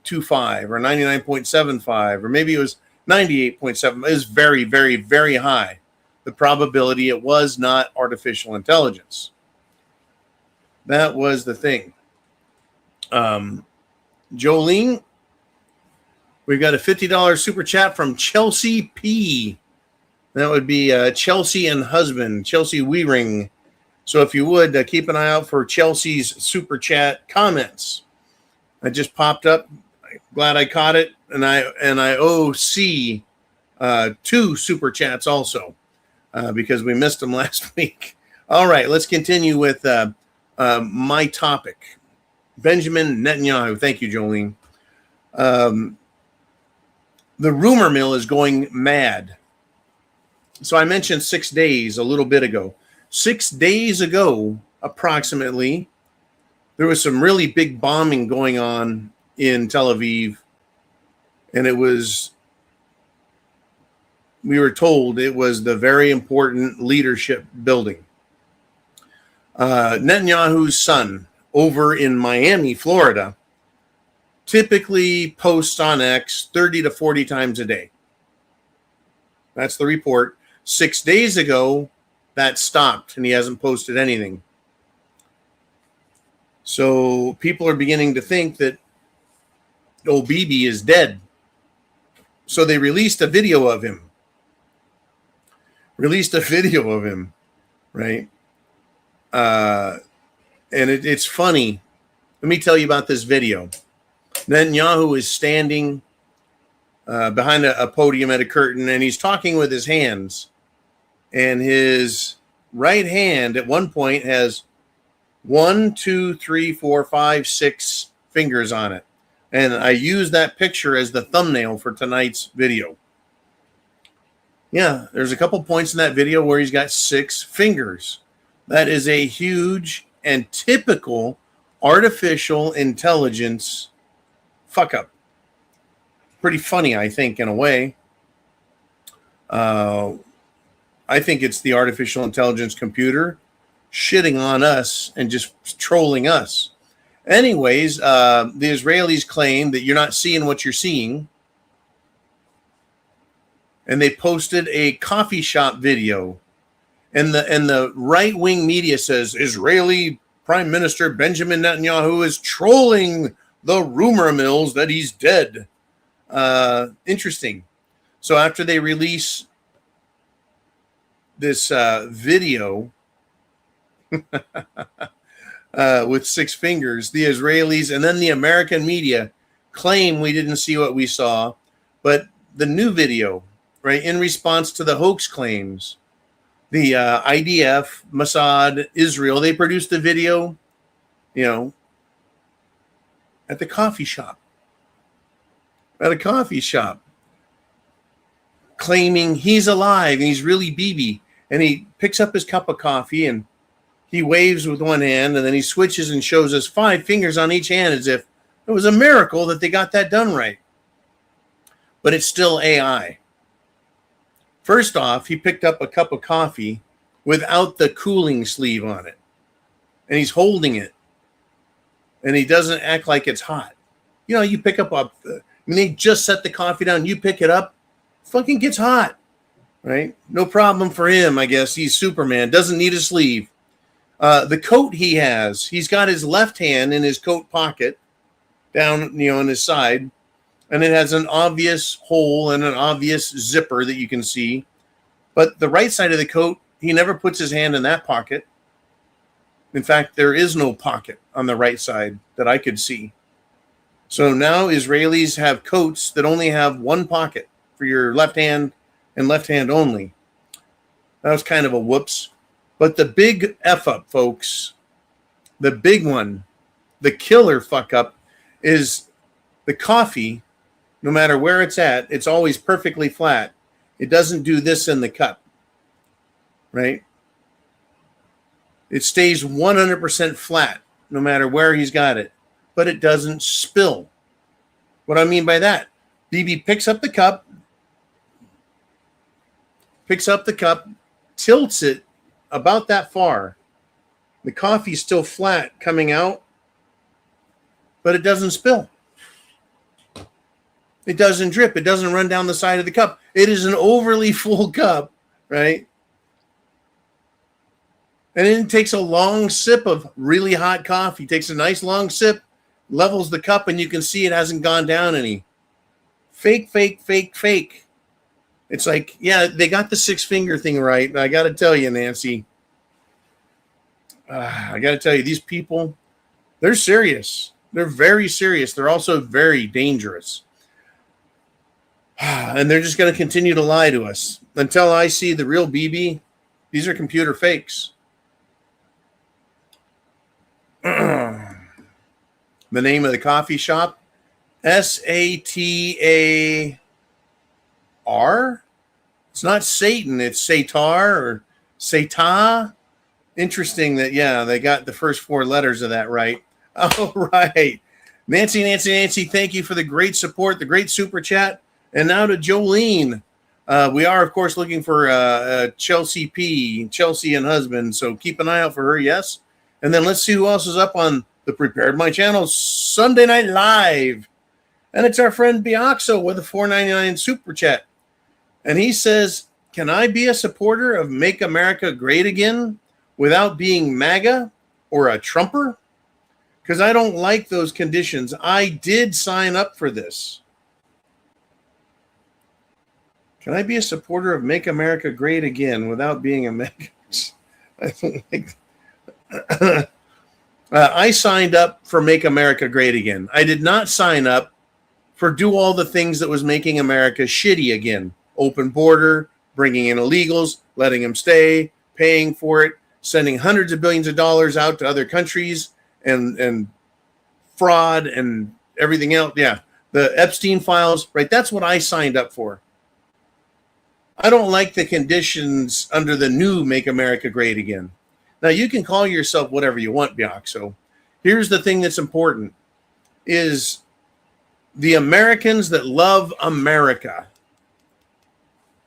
or 99.75, or maybe it was 98.7. It was very, very, very high, the probability it was not artificial intelligence. That was the thing. Jolene, we've got a $50 super chat from Chelsea P. That would be Chelsea and husband, Chelsea Weering. So if you would, keep an eye out for Chelsea's super chat comments. I just popped up. Glad I caught it. And I owe C 2 super chats also because we missed them last week. All right, let's continue with my topic. Benjamin Netanyahu. Thank you, Jolene. The rumor mill is going mad. So I mentioned 6 days a little bit ago. 6 days ago, approximately, there was some really big bombing going on in Tel Aviv. And we were told it was the very important leadership building. Netanyahu's son over in Miami, Florida, typically posts on X 30 to 40 times a day. That's the report. 6 days ago, that stopped, and he hasn't posted anything. So people are beginning to think that old Bibi is dead. So they released a video of him. Right? And it's funny. Let me tell you about this video. Netanyahu is standing behind a podium at a curtain, and he's talking with his hands. And his right hand at one point has 1, 2, 3, 4, 5, 6 fingers on it. And I use that picture as the thumbnail for tonight's video. Yeah, there's a couple points in that video where he's got 6 fingers. That is a huge and typical artificial intelligence fuck up. Pretty funny, I think, in a way. I think it's the artificial intelligence computer shitting on us and just trolling us. Anyways, the Israelis claim that you're not seeing what you're seeing. And they posted a coffee shop video. And the right-wing media says Israeli Prime Minister Benjamin Netanyahu is trolling the rumor mills that he's dead. Interesting. So after they release this video with 6 fingers, the Israelis and then the American media claim we didn't see what we saw. But the new video, right, in response to the hoax claims, the IDF, Mossad, Israel, they produced a video, at the coffee shop. Claiming he's alive and he's really Bibi. And he picks up his cup of coffee and he waves with one hand, and then he switches and shows us 5 fingers on each hand as if it was a miracle that they got that done right. But it's still AI. First off, he picked up a cup of coffee without the cooling sleeve on it. And he's holding it. And he doesn't act like it's hot. You pick up they just set the coffee down, you pick it up, fucking gets hot. Right? No problem for him, I guess. He's Superman. Doesn't need a sleeve. The coat he has, he's got his left hand in his coat pocket down, on his side. And it has an obvious hole and an obvious zipper that you can see. But the right side of the coat, he never puts his hand in that pocket. In fact, there is no pocket on the right side that I could see. So now Israelis have coats that only have one pocket for your left hand and left hand only. That was kind of a whoops. But the big F up, folks, the big one, the killer fuck up is the coffee. No matter where it's at, it's always perfectly flat. It doesn't do this in the cup. right? It stays 100% flat no matter where he's got it, but it doesn't spill. What I mean by that, BB picks up the cup, tilts it about that far. The coffee's still flat coming out, but it doesn't spill. It doesn't drip. It doesn't run down the side of the cup. It is an overly full cup, right? And then it takes a long sip of really hot coffee. Takes a nice long sip, levels the cup, and you can see it hasn't gone down any. Fake. It's like, yeah, they got the 6-finger thing right. I got to tell you, Nancy. I got to tell you, these people, they're serious. They're very serious. They're also very dangerous. And they're just going to continue to lie to us until I see the real BB. These are computer fakes. The name of the coffee shop, Satar. It's not Satan, it's Satar or Sata. Interesting that, yeah, they got the first 4 letters of that right. All right. Nancy, thank you for the great support, the great super chat. And now to Jolene. We are, of course, looking for Chelsea P, Chelsea and husband. So keep an eye out for her, yes. And then let's see who else is up on the Prepared My channel, Sunday Night Live. And it's our friend Biaxo with a $4.99 super chat. And he says, can I be a supporter of Make America Great Again without being MAGA or a Trumper? Because I don't like those conditions. I did sign up for this. Can I be a supporter of Make America Great Again without being a MAGA? I don't like I signed up for Make America Great Again. I did not sign up for do all the things that was making America shitty again. Open border, bringing in illegals, letting them stay, paying for it, sending hundreds of billions of dollars out to other countries, and fraud and everything else. Yeah, the Epstein files, right? That's what I signed up for. I don't like the conditions under the new Make America Great Again. Now, you can call yourself whatever you want, Biaxo. Here's the thing that's important, is the Americans that love America,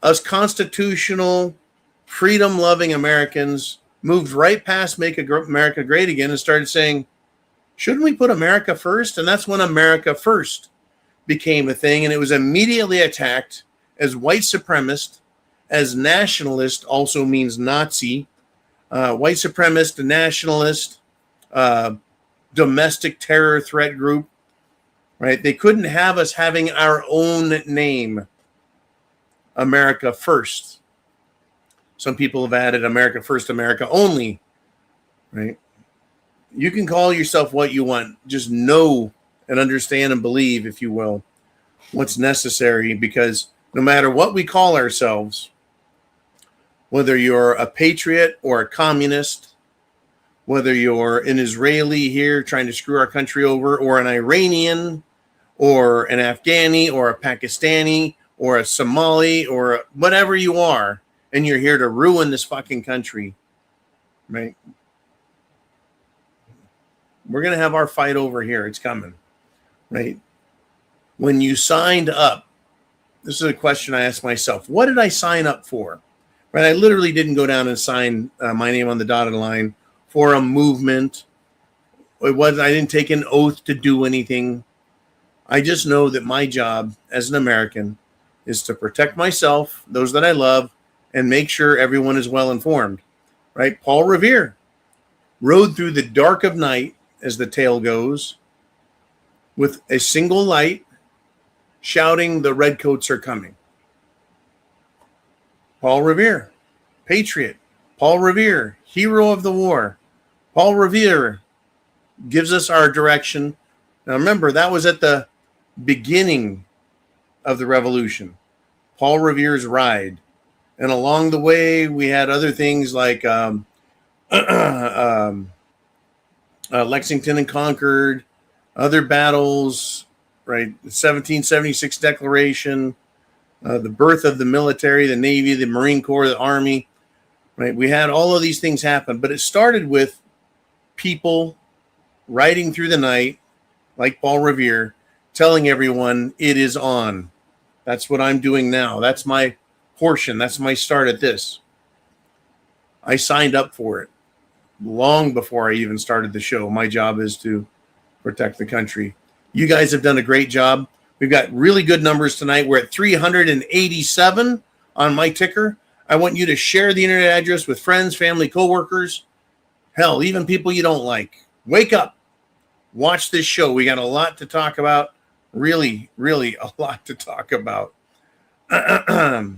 us constitutional, freedom-loving Americans, moved right past Make America Great Again and started saying, shouldn't we put America first? And that's when America First became a thing, and it was immediately attacked as white supremacist, as nationalist, also means Nazi, white supremacist, nationalist, domestic terror threat group, right? They couldn't have us having our own name, America First. Some people have added America First, America Only, right? You can call yourself what you want. Just know and understand and believe, if you will, what's necessary, because no matter what we call ourselves, whether you're a patriot or a communist, whether you're an Israeli here trying to screw our country over, or an Iranian, or an Afghani, or a Pakistani, or a Somali, or whatever you are, and you're here to ruin this fucking country, right? We're going to have our fight over here. It's coming, right? When you signed up, this is a question I asked myself. What did I sign up for? Right? I literally didn't go down and sign my name on the dotted line for a movement. I didn't take an oath to do anything. I just know that my job as an American is to protect myself, those that I love, and make sure everyone is well informed, right? Paul Revere rode through the dark of night, as the tale goes, with a single light, shouting, "The redcoats are coming." Paul Revere, patriot. Paul Revere, hero of the war. Paul Revere gives us our direction. Now remember, that was at the beginning of the revolution. Paul Revere's ride. And along the way, we had other things like Lexington and Concord, other battles, right? The 1776 Declaration, the birth of the military, the Navy, the Marine Corps, the Army. right? We had all of these things happen, but it started with people riding through the night, like Paul Revere, telling everyone it is on. That's what I'm doing now. That's my portion. That's my start at this. I signed up for it long before I even started the show. My job is to protect the country. You guys have done a great job. We've got really good numbers tonight. We're at 387 on my ticker. I want you to share the internet address with friends, family, coworkers, hell, even people you don't like. Wake up. Watch this show. We got a lot to talk about. Really, really a lot to talk about. Thank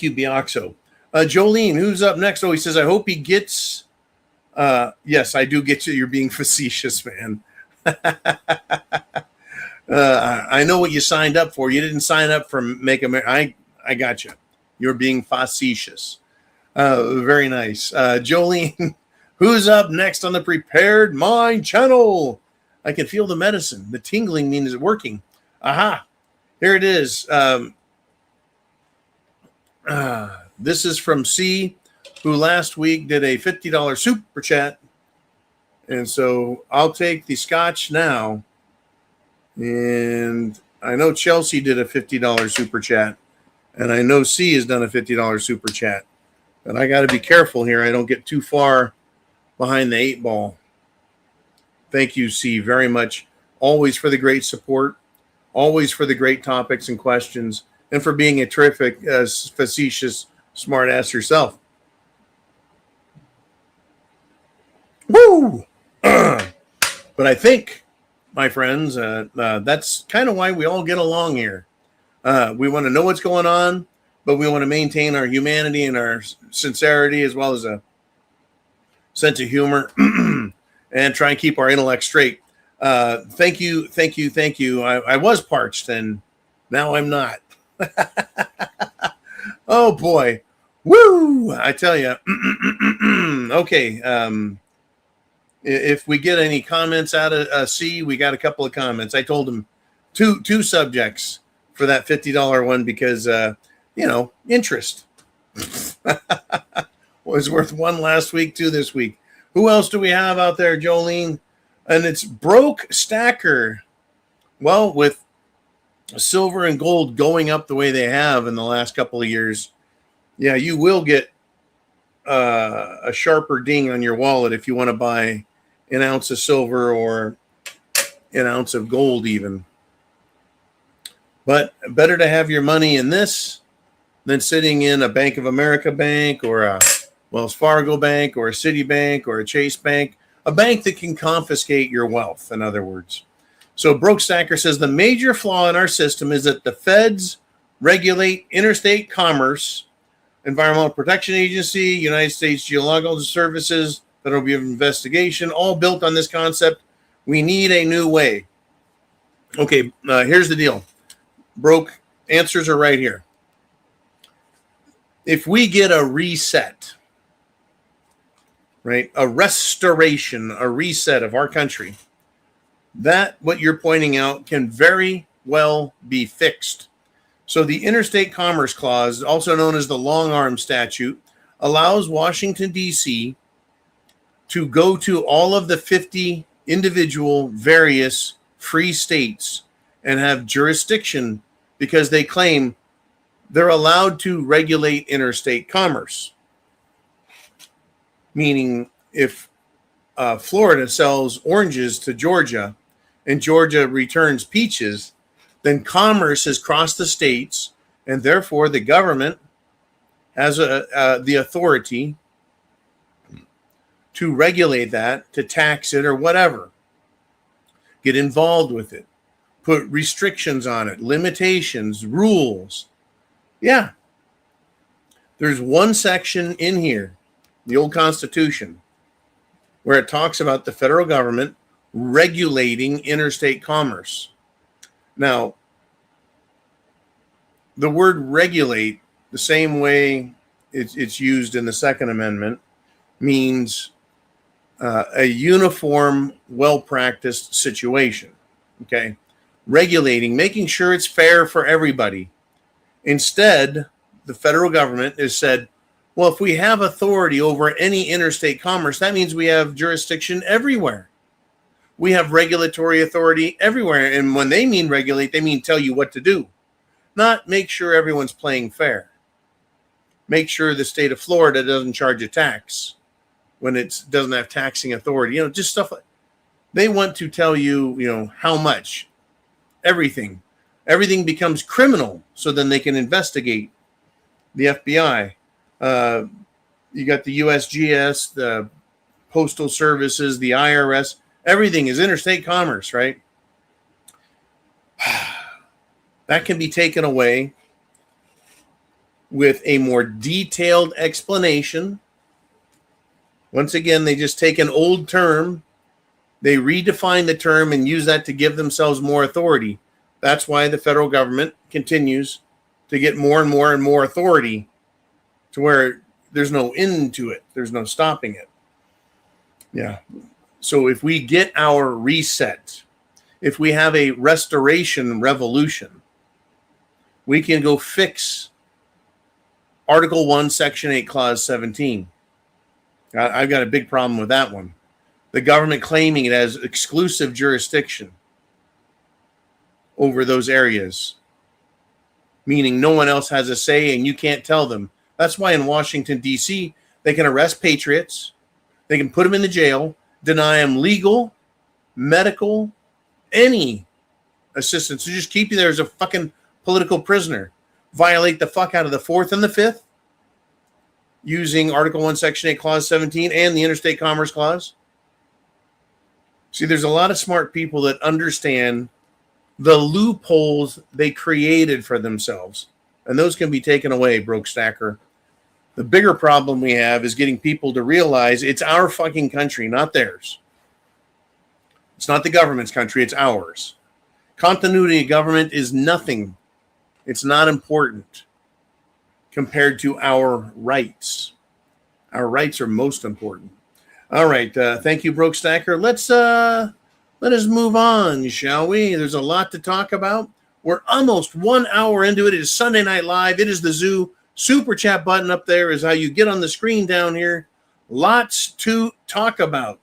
you, Bioxo. Jolene, who's up next? Oh, he says, I hope he gets... yes, I do get you. You're being facetious, man. I know what you signed up for. You didn't sign up for Make America. I got you. You're being facetious. Very nice. Jolene, who's up next on the Prepared Mind channel? I can feel the medicine. The tingling means it's working. Aha. Here it is. This is from C, who last week did a $50 super chat. And so I'll take the scotch now. And I know Chelsea did a $50 super chat. And I know C has done a $50 super chat. But I got to be careful here. I don't get too far behind the 8 ball. Thank you, C, very much. Always for the great support. Always for the great topics and questions. And for being a terrific, facetious, smart ass yourself. Woo! But I think, my friends, that's kind of why we all get along here. We want to know what's going on, but we want to maintain our humanity and our sincerity as well as a sense of humor and try and keep our intellect straight. Thank you. I was parched and now I'm not. Oh, boy. Woo! I tell you. Okay. If we get any comments out of C, we got a couple of comments. I told him two subjects for that $50 one because, interest was worth one last week, 2 this week. Who else do we have out there, Jolene? And it's Broke Stacker. Well, with silver and gold going up the way they have in the last couple of years, yeah, you will get a sharper ding on your wallet if you want to buy an ounce of silver or an ounce of gold even. But better to have your money in this than sitting in a Bank of America bank or a Wells Fargo bank or a Citibank or a Chase bank, a bank that can confiscate your wealth, in other words. So Broke Stacker says the major flaw in our system is that the feds regulate interstate commerce, Environmental Protection Agency, United States Geological Services, Federal Bureau of Investigation, all built on this concept. We need a new way. Okay, here's the deal. Broke, answers are right here. If we get a reset, right, a restoration, a reset of our country, that, what you're pointing out, can very well be fixed. So the Interstate Commerce Clause, also known as the Long Arm Statute, allows Washington, D.C. to go to all of the 50 individual various free states and have jurisdiction because they claim they're allowed to regulate interstate commerce. Meaning if Florida sells oranges to Georgia and Georgia returns peaches, then commerce has crossed the states, and therefore the government has the authority to regulate that, to tax it or whatever. Get involved with it. Put restrictions on it, limitations, rules. Yeah. There's one section in here, the old Constitution, where it talks about the federal government regulating interstate commerce. Now, the word regulate, the same way it's used in the Second Amendment, means a uniform, well-practiced situation. Okay? Regulating, making sure it's fair for everybody. Instead, the federal government has said, Well, if we have authority over any interstate commerce, that means we have jurisdiction everywhere. We have regulatory authority everywhere. And when they mean regulate, they mean tell you what to do, not make sure everyone's playing fair. Make sure the state of Florida doesn't charge a tax when it doesn't have taxing authority. Just stuff like they want to tell you, how much, everything. Everything becomes criminal, so then they can investigate. The FBI. You got the USGS, the Postal Services, the IRS. Everything is interstate commerce, right? That can be taken away with a more detailed explanation. Once again, they just take an old term, they redefine the term and use that to give themselves more authority. That's why the federal government continues to get more and more and more authority to where there's no end to it. There's no stopping it. Yeah. So if we get our reset, if we have a restoration revolution, we can go fix Article 1, Section 8, Clause 17. I've got a big problem with that one. The government claiming it as exclusive jurisdiction over those areas, meaning no one else has a say and you can't tell them. That's why in Washington, D.C., they can arrest patriots, they can put them in the jail, deny them legal, medical, any assistance to just keep you there as a fucking political prisoner. Violate the fuck out of the 4th and the 5th using Article 1, Section 8, Clause 17 and the Interstate Commerce Clause. See, there's a lot of smart people that understand the loopholes they created for themselves, and those can be taken away, broke stacker. The bigger problem we have is getting people to realize it's our fucking country, not theirs. It's not the government's country, it's ours. Continuity of government is nothing. It's not important compared to our rights. Our rights are most important. All right, thank you, broke stacker. Let us move on, shall we? There's a lot to talk about. We're almost 1 hour into it. It is Sunday Night Live. It is the Zoo. Super chat button up there is how you get on the screen down here. Lots to talk about.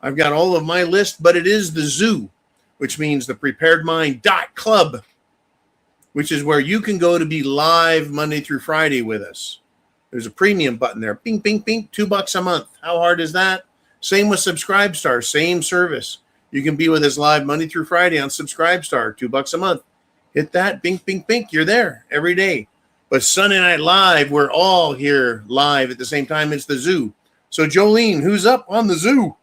I've got all of my list, but it is the Zoo, which means the thepreparedmind.club, which is where you can go to be live Monday through Friday with us. There's a premium button there. Bing, bing, bing. $2 a month. How hard is that? Same with Subscribestar. Same service. You can be with us live Monday through Friday on Subscribestar. $2 a month. Hit that. Bing, bing, bing. You're there every day. But Sunday Night Live, we're all here live at the same time. It's the Zoo. So Jolene, who's up on the Zoo?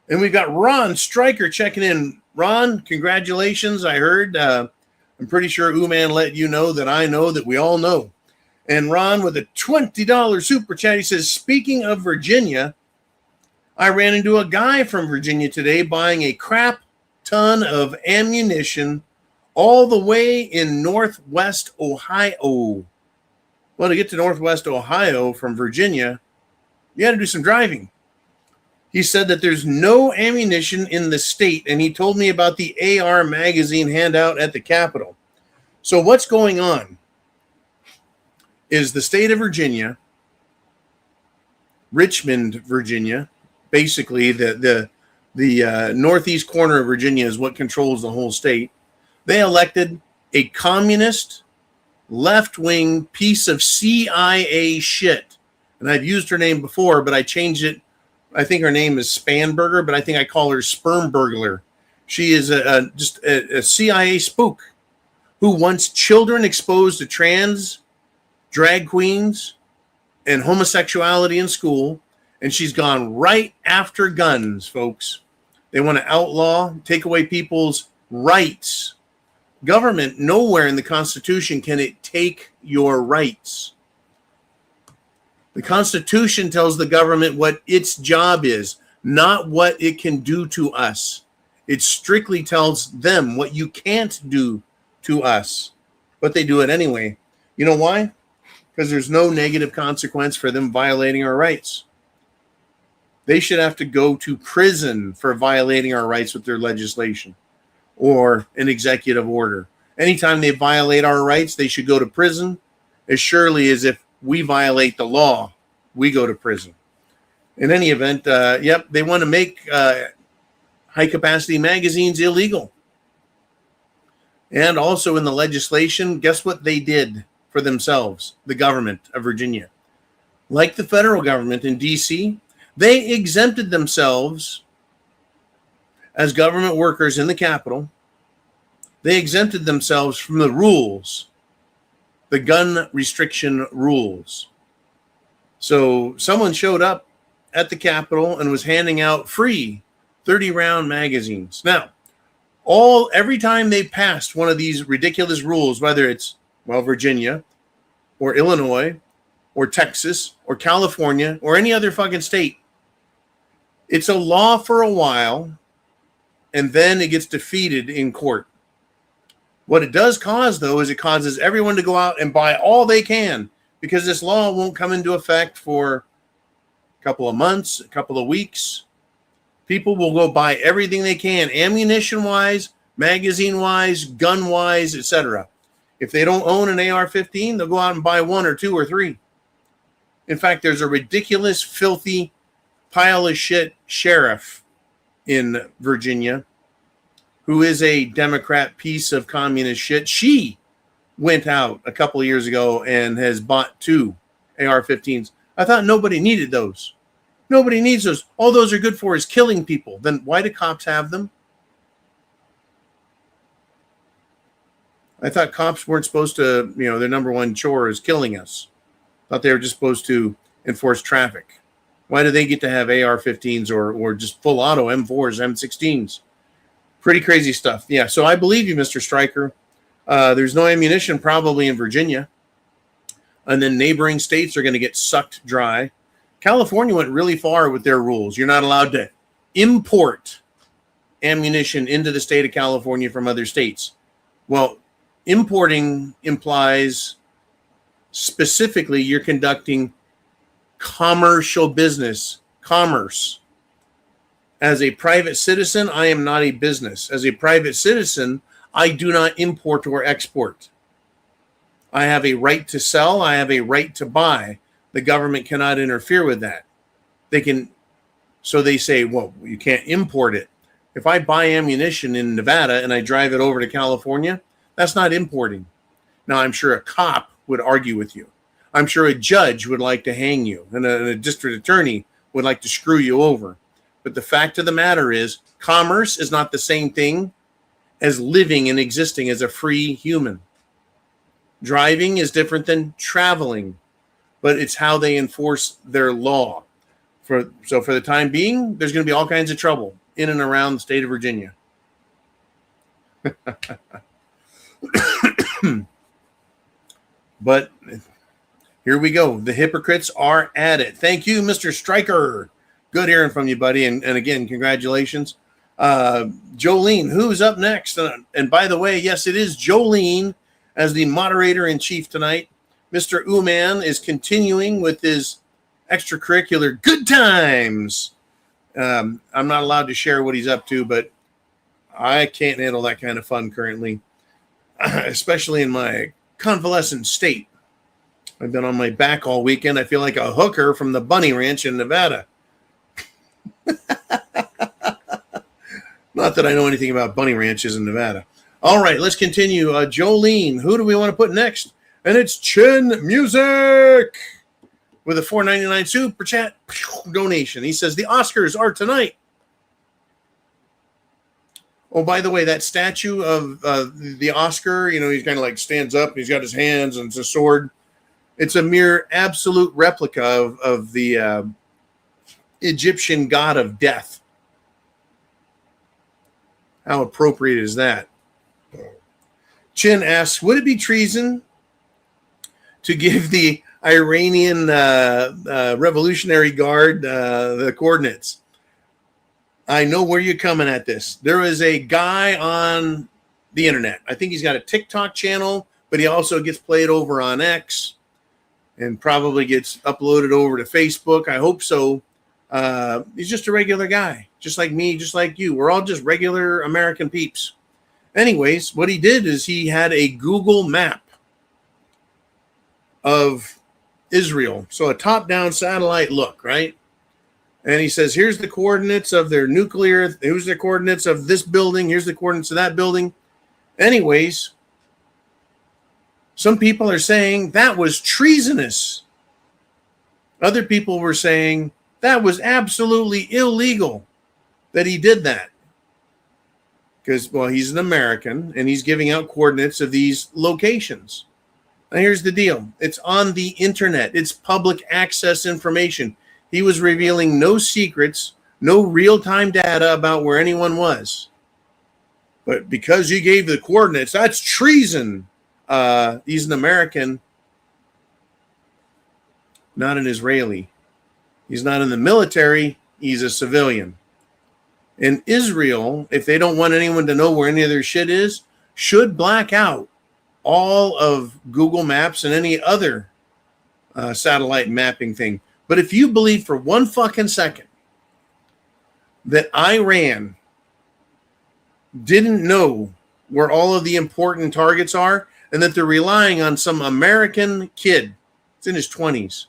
And we've got Ron Stryker checking in. Ron, congratulations. I heard. I'm pretty sure Uman let you know that we all know. And Ron with a $20 super chat. He says, speaking of Virginia, I ran into a guy from Virginia today buying a crap ton of ammunition all the way in Northwest Ohio. Well, to get to Northwest Ohio from Virginia, you got to do some driving. He said that there's no ammunition in the state, and he told me about the AR magazine handout at the Capitol. So what's going on is the state of Virginia, Richmond, Virginia, basically the northeast corner of Virginia is what controls the whole state. They elected a communist, left-wing piece of CIA shit. And I've used her name before, but I changed it. I think her name is Spanberger, but I think I call her Sperm Burglar. She is just a CIA spook who wants children exposed to trans, drag queens, and homosexuality in school. And she's gone right after guns, folks. They want to outlaw, take away people's rights. Government, nowhere in the Constitution can it take your rights. The Constitution tells the government what its job is, not what it can do to us. It strictly tells them what you can't do to us, but they do it anyway. You know why? Because there's no negative consequence for them violating our rights. They should have to go to prison for violating our rights with their legislation or an executive order. Anytime they violate our rights, they should go to prison as surely as if we violate the law, we go to prison. In any event, they want to make high-capacity magazines illegal. And also in the legislation, guess what they did for themselves, the government of Virginia? Like the federal government in D.C., they exempted themselves as government workers in the Capitol. They exempted themselves from the rules, the gun restriction rules. So someone showed up at the Capitol and was handing out free 30-round magazines. Now, every time they passed one of these ridiculous rules, whether it's, Virginia or Illinois or Texas or California or any other fucking state, it's a law for a while, and then it gets defeated in court. What it does cause, though, is it causes everyone to go out and buy all they can, because this law won't come into effect for a couple of months, a couple of weeks. People will go buy everything they can, ammunition-wise, magazine-wise, gun-wise, etc. If they don't own an AR-15, they'll go out and buy one or two or three. In fact, there's a ridiculous, filthy pile of shit sheriff in Virginia who is a Democrat piece of communist shit. She went out a couple of years ago and has bought 2 AR-15s. I thought nobody needed those. Nobody needs those. All those are good for is killing people. Then why do cops have them? I thought cops weren't supposed to, their number one chore is killing us. I thought they were just supposed to enforce traffic. Why do they get to have AR-15s or just full auto M4s, M16s? Pretty crazy stuff. Yeah, so I believe you, Mr. Stryker. There's no ammunition probably in Virginia. And then neighboring states are going to get sucked dry. California went really far with their rules. You're not allowed to import ammunition into the state of California from other states. Well, importing implies specifically you're conducting commercial business, commerce. As a private citizen, I am not a business. As a private citizen, I do not import or export. I have a right to sell. I have a right to buy. The government cannot interfere with that. So they say, well, you can't import it. If I buy ammunition in Nevada and I drive it over to California, that's not importing. Now, I'm sure a cop would argue with you. I'm sure a judge would like to hang you, and a district attorney would like to screw you over. But the fact of the matter is, commerce is not the same thing as living and existing as a free human. Driving is different than traveling, but it's how they enforce their law. So for the time being, there's going to be all kinds of trouble in and around the state of Virginia. But here we go. The hypocrites are at it. Thank you, Mr. Stryker. Good hearing from you, buddy. And again, congratulations. Jolene, who's up next? And by the way, yes, it is Jolene as the moderator-in-chief tonight. Mr. Uman is continuing with his extracurricular good times. I'm not allowed to share what he's up to, but I can't handle that kind of fun currently, especially in my convalescent state. I've been on my back all weekend. I feel like a hooker from the Bunny Ranch in Nevada. Not that I know anything about bunny ranches in Nevada. All right, let's continue. Jolene, who do we want to put next? And it's Chin Music with a $4.99 super chat donation. He says the Oscars are tonight. Oh, by the way, that statue of the Oscar, he kind of like stands up. He's got his hands and it's a sword. It's a mere absolute replica of the Egyptian god of death. How appropriate is that? Chin asks, would it be treason to give the Iranian Revolutionary Guard the coordinates? I know where you're coming at this. There is a guy on the internet. I think he's got a TikTok channel, but he also gets played over on X and probably gets uploaded over to Facebook. I hope so. He's just a regular guy, just like me, just like you. We're all just regular American peeps. Anyways, what he did is he had a Google map of Israel. So a top-down satellite look, right? And he says, here's the coordinates of their nuclear. Here's the coordinates of this building. Here's the coordinates of that building. Anyways, some people are saying that was treasonous. Other people were saying that was absolutely illegal that he did that. Because, well, he's an American and he's giving out coordinates of these locations. Now, here's the deal. It's on the internet. It's public access information. He was revealing no secrets, no real-time data about where anyone was. But because he gave the coordinates, that's treason. He's an American, not an Israeli. He's not in the military. He's a civilian. And Israel, if they don't want anyone to know where any of their shit is, should black out all of Google Maps and any other satellite mapping thing. But if you believe for one fucking second that Iran didn't know where all of the important targets are and that they're relying on some American kid, it's in his 20s,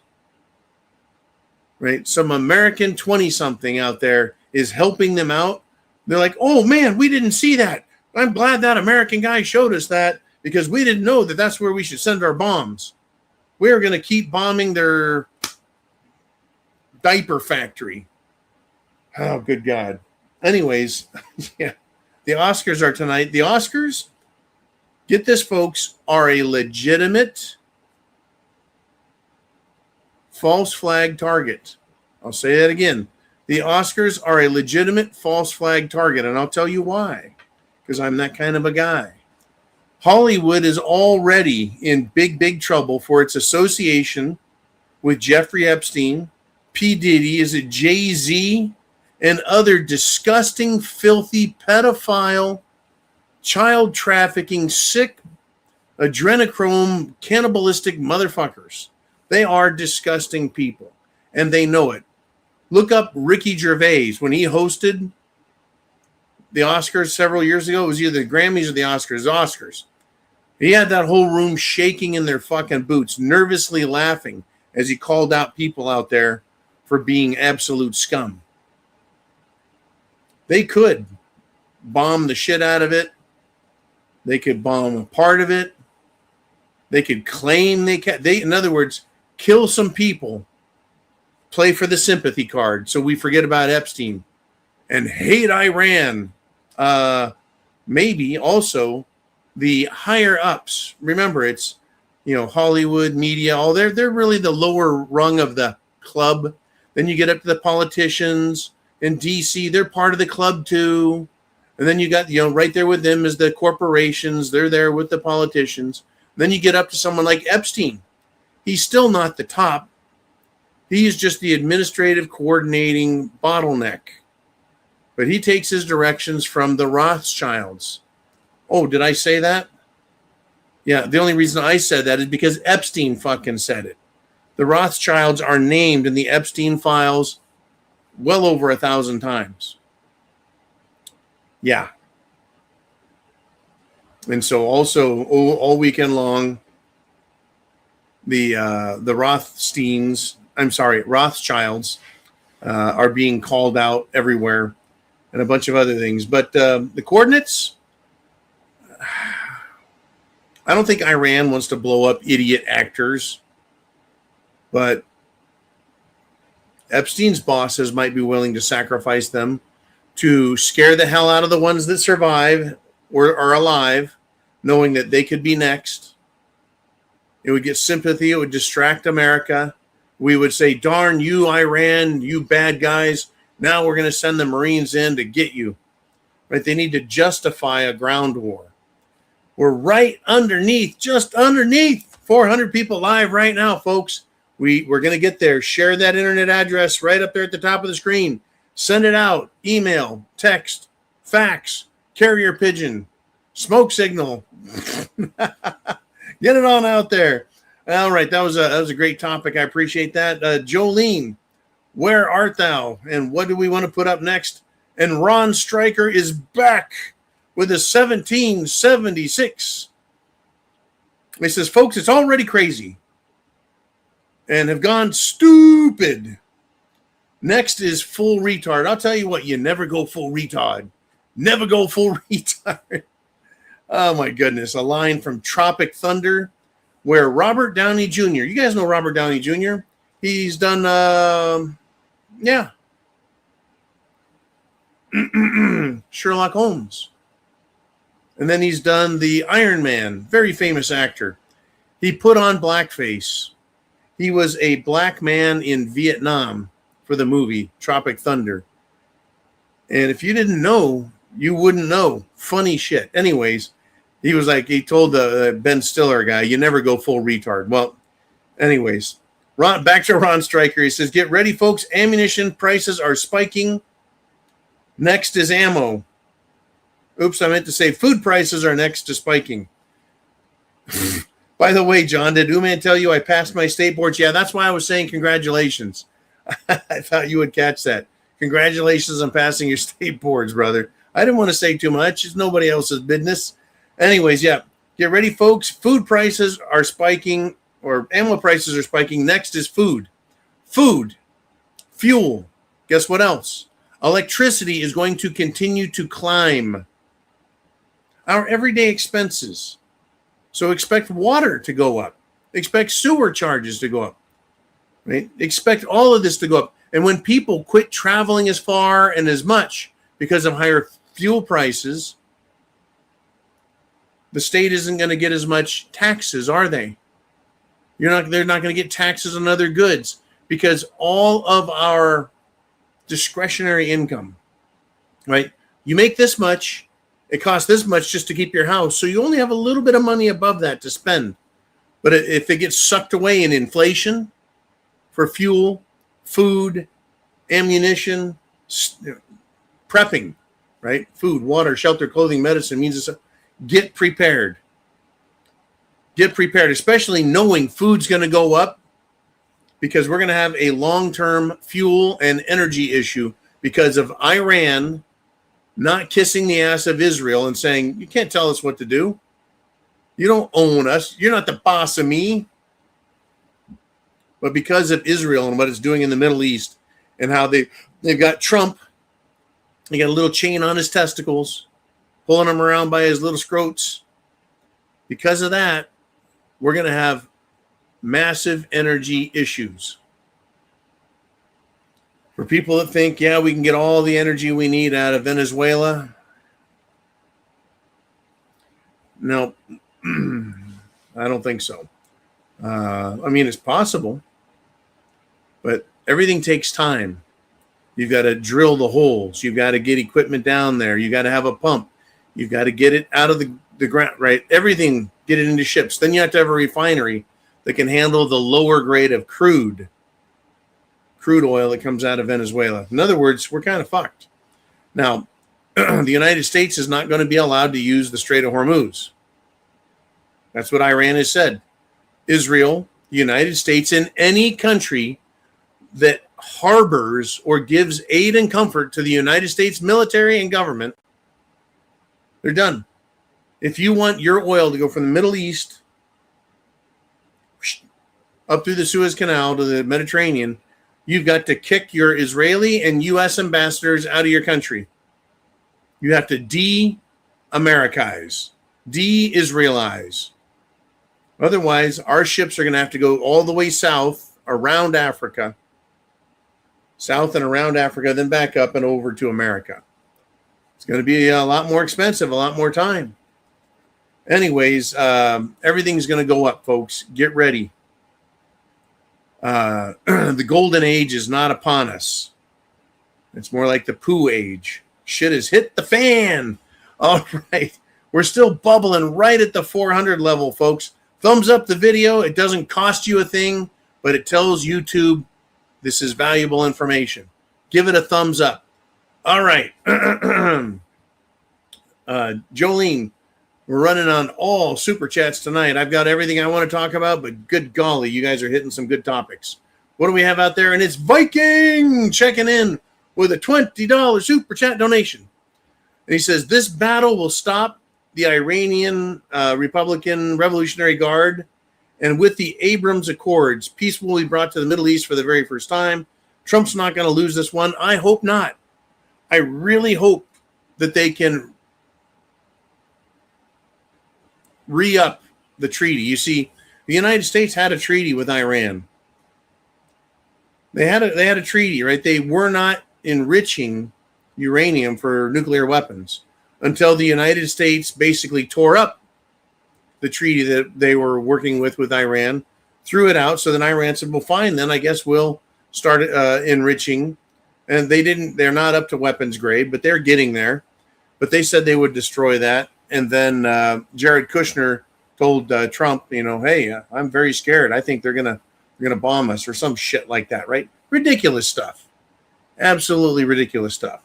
right? Some American 20-something out there is helping them out. They're like, oh, man, we didn't see that. I'm glad that American guy showed us that because we didn't know that that's where we should send our bombs. We're going to keep bombing their diaper factory. Oh, good God. Anyways, yeah, the Oscars are tonight. The Oscars, get this, folks, are a legitimate false flag target. I'll say that again. The Oscars are a legitimate false flag target, and I'll tell you why, because I'm that kind of a guy. Hollywood is already in big, big trouble for its association with Jeffrey Epstein, P. Diddy, is it Jay-Z, and other disgusting, filthy, pedophile, child trafficking, sick, adrenochrome, cannibalistic motherfuckers. They are disgusting people, and they know it. Look up Ricky Gervais when he hosted the Oscars several years ago. It was either the Grammys or the Oscars. Oscars. He had that whole room shaking in their fucking boots, nervously laughing as he called out people out there for being absolute scum. They could bomb the shit out of it. They could bomb a part of it. They could claim in other words, kill some people, play for the sympathy card so we forget about Epstein and hate Iran. Maybe also the higher ups. Remember, it's, Hollywood, media, all they're really the lower rung of the club. Then you get up to the politicians in DC, they're part of the club too. And then you got, right there with them is the corporations. They're there with the politicians. Then you get up to someone like Epstein. He's still not the top. He is just the administrative coordinating bottleneck. But he takes his directions from the Rothschilds. Oh, did I say that? Yeah, the only reason I said that is because Epstein fucking said it. The Rothschilds are named in the Epstein files well over 1,000 times. Yeah. And so also all weekend long, the Rothschilds are being called out everywhere and a bunch of other things. But the coordinates, I don't think Iran wants to blow up idiot actors, but Epstein's bosses might be willing to sacrifice them to scare the hell out of the ones that survive or are alive, knowing that they could be next. It would get sympathy. It would distract America. We would say, darn you, Iran, you bad guys. Now we're going to send the Marines in to get you. Right? They need to justify a ground war. We're right underneath, just underneath 400 people live right now, folks. We're going to get there. Share that internet address right up there at the top of the screen. Send it out. Email, text, fax, carrier pigeon, smoke signal. Get it on out there. All right, that was a great topic. I appreciate that. Jolene, where art thou? And what do we want to put up next? And Ron Stryker is back with a 1776. He says, folks, it's already crazy. and have gone stupid. Next is full retard. I'll tell you what, you never go full retard. Never go full retard. Oh, my goodness. A line from Tropic Thunder where Robert Downey Jr., you guys know Robert Downey Jr.? He's done, Sherlock Holmes. And then he's done the Iron Man, very famous actor. He put on blackface. He was a black man in Vietnam for the movie Tropic Thunder. And if you didn't know, you wouldn't know. Funny shit. Anyways, he was like, he told the Ben Stiller guy, you never go full retard. Well, anyways, back to Ron Stryker. He says, get ready, folks. Ammunition prices are spiking. Next is ammo. Oops, I meant to say food prices are next to spiking. By the way, John, did Uman tell you I passed my state boards? Yeah, that's why I was saying congratulations. I thought you would catch that. Congratulations on passing your state boards, brother. I didn't want to say too much. It's nobody else's business. Anyways, yeah, get ready, folks. Food prices are spiking, or ammo prices are spiking. Next is food. Food, fuel. Guess what else? Electricity is going to continue to climb. Our everyday expenses. So expect water to go up. Expect sewer charges to go up. Right? Expect all of this to go up. And when people quit traveling as far and as much because of higher fuel prices, the state isn't going to get as much taxes, are they? They're not going to get taxes on other goods because all of our discretionary income, right? You make this much, it costs this much just to keep your house. So you only have a little bit of money above that to spend. But if it gets sucked away in inflation for fuel, food, ammunition, prepping, right? Food, water, shelter, clothing, medicine means it's get prepared. Get prepared, especially knowing food's going to go up because we're going to have a long-term fuel and energy issue because of Iran not kissing the ass of Israel and saying, you can't tell us what to do. You don't own us. You're not the boss of me. But because of Israel and what it's doing in the Middle East and how they've got Trump, they got a little chain on his testicles, pulling him around by his little scrotes. Because of that, we're going to have massive energy issues. For people that think, yeah, we can get all the energy we need out of Venezuela. No, I don't think so. I mean, it's possible, but everything takes time. You've got to drill the holes. You've got to get equipment down there. You got to have a pump. You've got to get it out of the ground, right? Everything, get it into ships. Then you have to have a refinery that can handle the lower grade of crude oil that comes out of Venezuela. In other words, we're kind of fucked. Now, the United States is not going to be allowed to use the Strait of Hormuz. That's what Iran has said. Israel, the United States, and any country that harbors or gives aid and comfort to the United States military and government, they're done. If you want your oil to go from the Middle East up through the Suez Canal to the Mediterranean, you've got to kick your Israeli and U.S. ambassadors out of your country. You have to de-Americanize, de-Israelize. Otherwise, our ships are going to have to go all the way south around Africa, south and around Africa, then back up and over to America. It's going to be a lot more expensive, a lot more time. Anyways, everything's going to go up, folks. Get ready. The golden age is not upon us. It's more like the poo age. Shit has hit the fan. All right. We're still bubbling right at the 400 level, folks. Thumbs up the video. It doesn't cost you a thing, but it tells YouTube this is valuable information. Give it a thumbs up. All right. Jolene, we're running on all super chats tonight. I've got everything I want to talk about, but good golly, you guys are hitting some good topics. What do we have out there? And it's Viking checking in with a $20 super chat donation. And he says, this battle will stop the Iranian Republican Revolutionary Guard And with the Abrams Accords, peace will be brought to the Middle East for the very first time. Trump's not going to lose this one. I hope not. I really hope that they can re-up the treaty. You see, the United States had a treaty with Iran. They had a treaty, right? They were not enriching uranium for nuclear weapons until the United States basically tore up the treaty that they were working with Iran, threw it out. So then Iran said, well, fine, then I guess we'll start enriching. And they're not up to weapons grade, but they're getting there. But they said they would destroy that. And then Jared Kushner told Trump, hey, I'm very scared. I think they're gonna bomb us or some shit like that, right? Ridiculous stuff. Absolutely ridiculous stuff.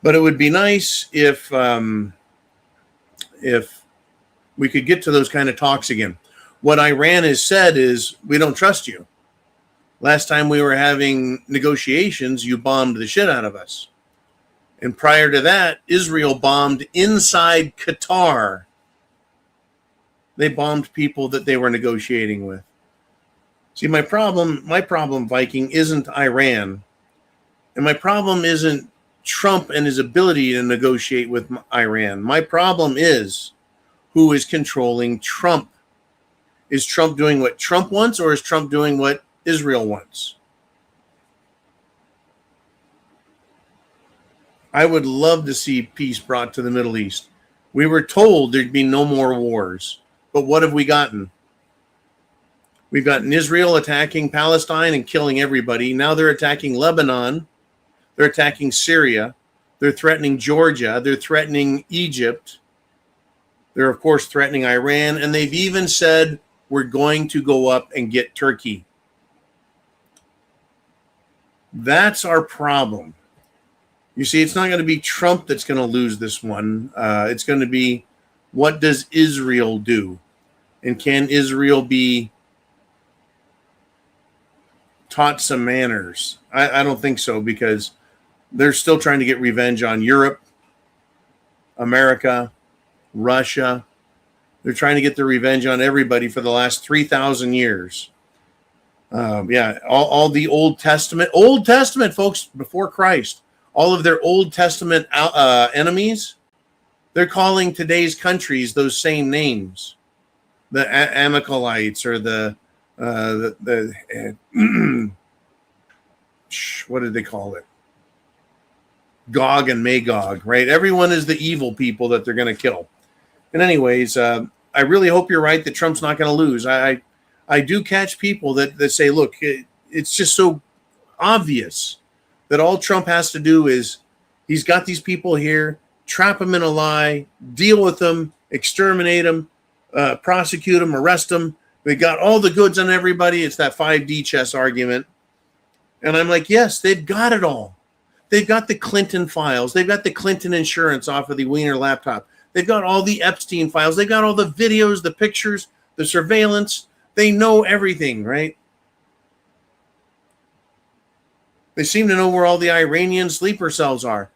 But it would be nice if we could get to those kind of talks again. What Iran has said is, we don't trust you. Last time we were having negotiations, you bombed the shit out of us. And prior to that, Israel bombed inside Qatar. They bombed people that they were negotiating with. See, my problem, Viking, isn't Iran. And my problem isn't Trump and his ability to negotiate with Iran. My problem is who is controlling Trump. Is Trump doing what Trump wants, or is Trump doing what Israel wants? I would love to see peace brought to the Middle East. We were told there'd be no more wars. But what have we gotten? We've gotten Israel attacking Palestine and killing everybody. Now they're attacking Lebanon. They're attacking Syria. They're threatening Georgia. They're threatening Egypt. They're, of course, threatening Iran. And they've even said, we're going to go up and get Turkey. That's our problem. You see, it's not going to be Trump that's going to lose this one. It's going to be, what does Israel do? And can Israel be taught some manners? I don't think so, because they're still trying to get revenge on Europe, America, Russia. They're trying to get their revenge on everybody for the last 3,000 years. All the Old Testament, folks, before Christ, all of their Old Testament enemies, they're calling today's countries those same names. The Amalekites, or the what did they call it? Gog and Magog, right? Everyone is the evil people that they're going to kill. And anyways, I really hope you're right that Trump's not going to lose. I do catch people that say, look, it's just so obvious that all Trump has to do is, he's got these people here, trap them in a lie, deal with them, exterminate them, prosecute them, arrest them. They got all the goods on everybody. It's that 5D chess argument. And I'm like, yes, they've got it all. They've got the Clinton files. They've got the Clinton insurance off of the Wiener laptop. They've got all the Epstein files. They got all the videos, the pictures, the surveillance. They know everything, right? They seem to know where all the Iranian sleeper cells are.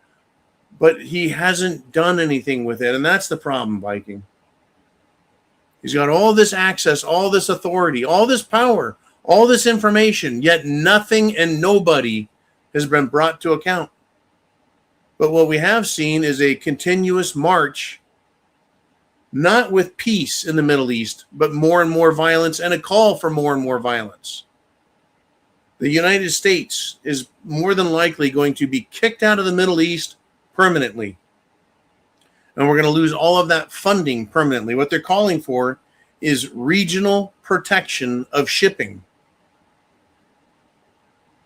But he hasn't done anything with it. And that's the problem, Viking. He's got all this access, all this authority, all this power, all this information, yet nothing and nobody has been brought to account. But what we have seen is a continuous march, not with peace in the Middle East, but more and more violence, and a call for more and more violence. The United States is more than likely going to be kicked out of the Middle East permanently. And we're going to lose all of that funding permanently. What they're calling for is regional protection of shipping.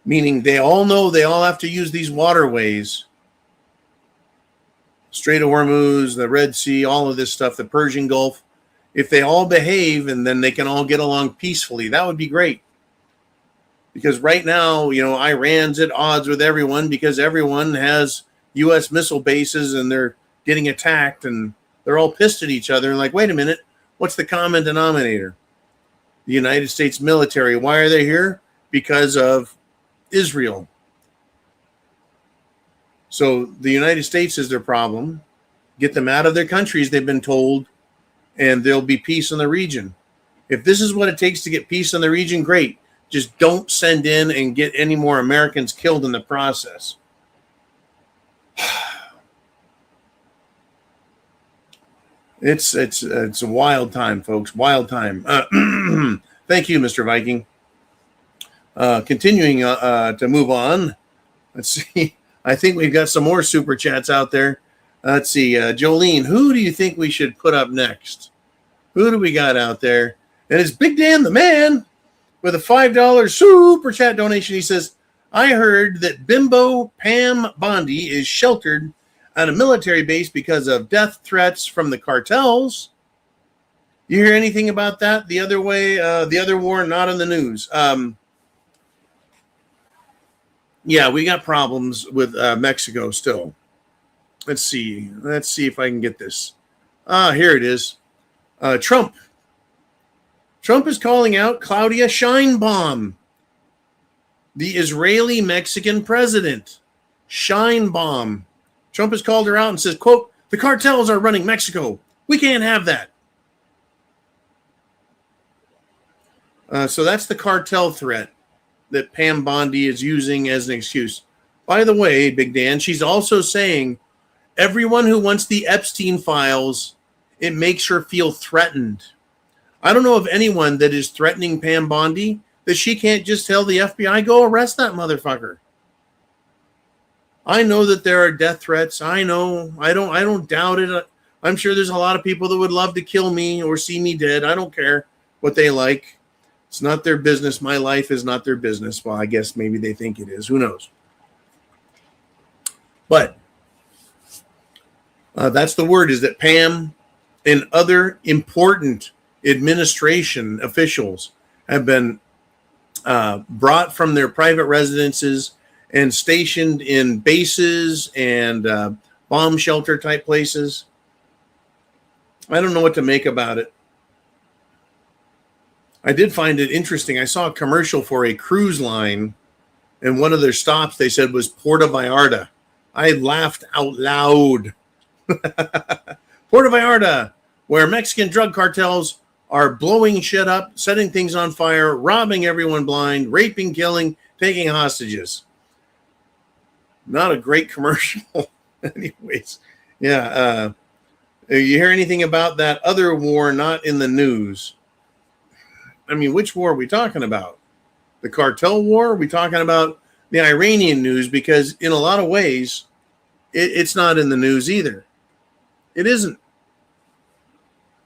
Meaning they all know they all have to use these waterways. Strait of Hormuz, the Red Sea, all of this stuff, the Persian Gulf. If they all behave and then they can all get along peacefully, that would be great. Because right now, Iran's at odds with everyone because everyone has U.S. missile bases and they're getting attacked and they're all pissed at each other. And like, wait a minute, what's the common denominator? The United States military. Why are they here? Because of Israel. So the United States is their problem. Get them out of their countries, they've been told, and there'll be peace in the region. If this is what it takes to get peace in the region, great. Just don't send in and get any more Americans killed in the process. It's a wild time, folks. Wild time. Thank you, Mr. Viking. Continuing to move on. Let's see. I think we've got some more super chats out there. Let's see. Jolene, who do you think we should put up next? Who do we got out there? And it's Big Dan the Man with a $5 super chat donation. He says, I heard that Bimbo Pam Bondi is sheltered at a military base because of death threats from the cartels. You hear anything about that? The other way, the other war, not in the news. Yeah, we got problems with Mexico still. Let's see. Let's see if I can get this. Here it is. Trump. Trump is calling out Claudia Sheinbaum, the Israeli-Mexican president. Sheinbaum. Trump has called her out and says, quote, the cartels are running Mexico. We can't have that. So that's the cartel threat that Pam Bondi is using as an excuse. By the way, Big Dan, she's also saying everyone who wants the Epstein files, it makes her feel threatened. I don't know of anyone that is threatening Pam Bondi that she can't just tell the FBI, go arrest that motherfucker. I know that there are death threats. I know. I don't doubt it. I'm sure there's a lot of people that would love to kill me or see me dead. I don't care what they like. It's not their business. My life is not their business. Well, I guess maybe they think it is. Who knows? But that's the word, is that Pam and other important administration officials have been brought from their private residences and stationed in bases and bomb shelter type places. I don't know what to make about it. I did find it interesting. I saw a commercial for a cruise line, and one of their stops they said was Puerto Vallarta. I laughed out loud. Puerto Vallarta, where Mexican drug cartels are blowing shit up, setting things on fire, robbing everyone blind, raping, killing, taking hostages. Not a great commercial. Anyways, yeah. You hear anything about that other war not in the news? I mean, which war are we talking about? The cartel war? Are we talking about the Iranian news? Because in a lot of ways, it's not in the news either. It isn't.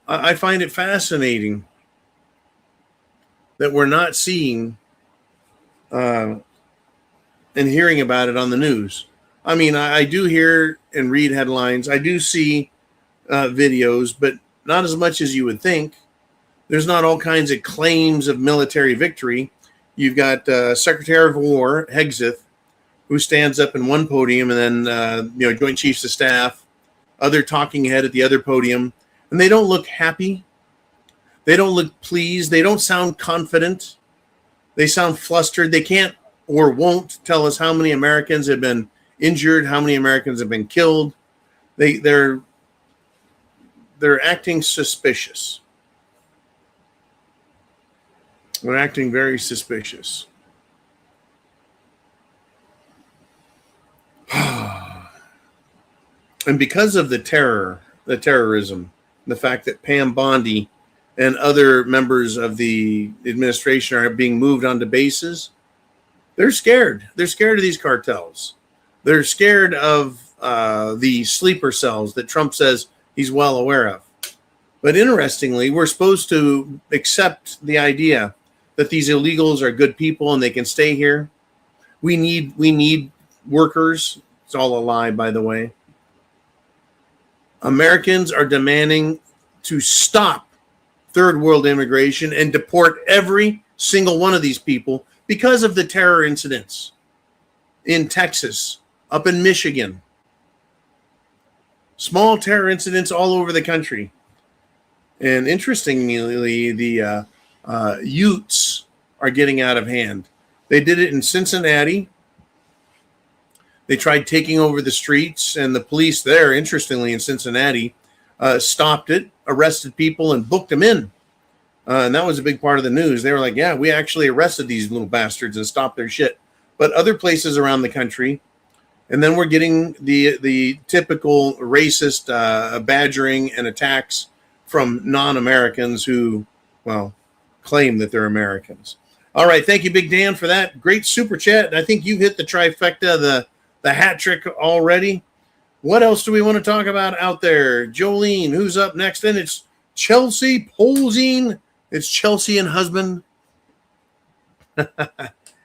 I find it fascinating that we're not seeing and hearing about it on the news. I mean, I do hear and read headlines. I do see videos, but not as much as you would think. There's not all kinds of claims of military victory. You've got Secretary of War, Hegseth, who stands up in one podium, and then Joint Chiefs of Staff, other talking head at the other podium, and they don't look happy. They don't look pleased. They don't sound confident. They sound flustered. They can't or won't tell us how many Americans have been injured, how many Americans have been killed. They're acting suspicious. They're acting very suspicious. And because of the terrorism, the fact that Pam Bondi and other members of the administration are being moved onto bases, they're scared. They're scared of these cartels. They're scared of the sleeper cells that Trump says he's well aware of. But interestingly, we're supposed to accept the idea that these illegals are good people and they can stay here. We need workers. It's all a lie, by the way. Americans are demanding to stop third world immigration and deport every single one of these people because of the terror incidents in Texas, up in Michigan. Small terror incidents all over the country. And interestingly, the Utes are getting out of hand. They did it in Cincinnati. They tried taking over the streets, and the police there, interestingly, in Cincinnati, stopped it, arrested people, and booked them in. And that was a big part of the news. They were like, yeah, we actually arrested these little bastards and stopped their shit. But other places around the country, and then we're getting the typical racist badgering and attacks from non-Americans who, well, claim that they're Americans. All right, thank you, Big Dan, for that great super chat. I think you've hit the trifecta, the hat trick already. What else do we want to talk about out there? Jolene, who's up next? And it's Chelsea Polzine. It's Chelsea and husband.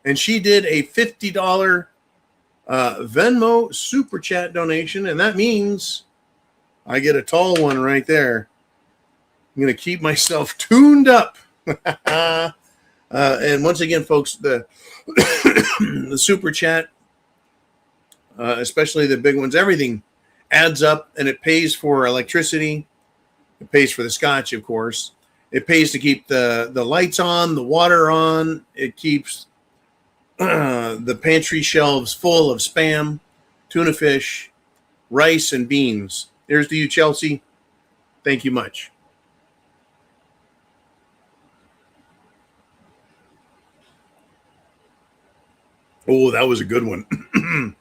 And she did a $50 Venmo super chat donation, and that means I get a tall one right there. I'm going to keep myself tuned up. And once again, folks, the the super chat, especially the big ones, everything adds up, and it pays for electricity. It pays for the scotch, of course. It pays to keep the lights on, the water on. It keeps the pantry shelves full of Spam, tuna fish, rice, and beans. Here's to you, Chelsea. Thank you much. Oh, that was a good one.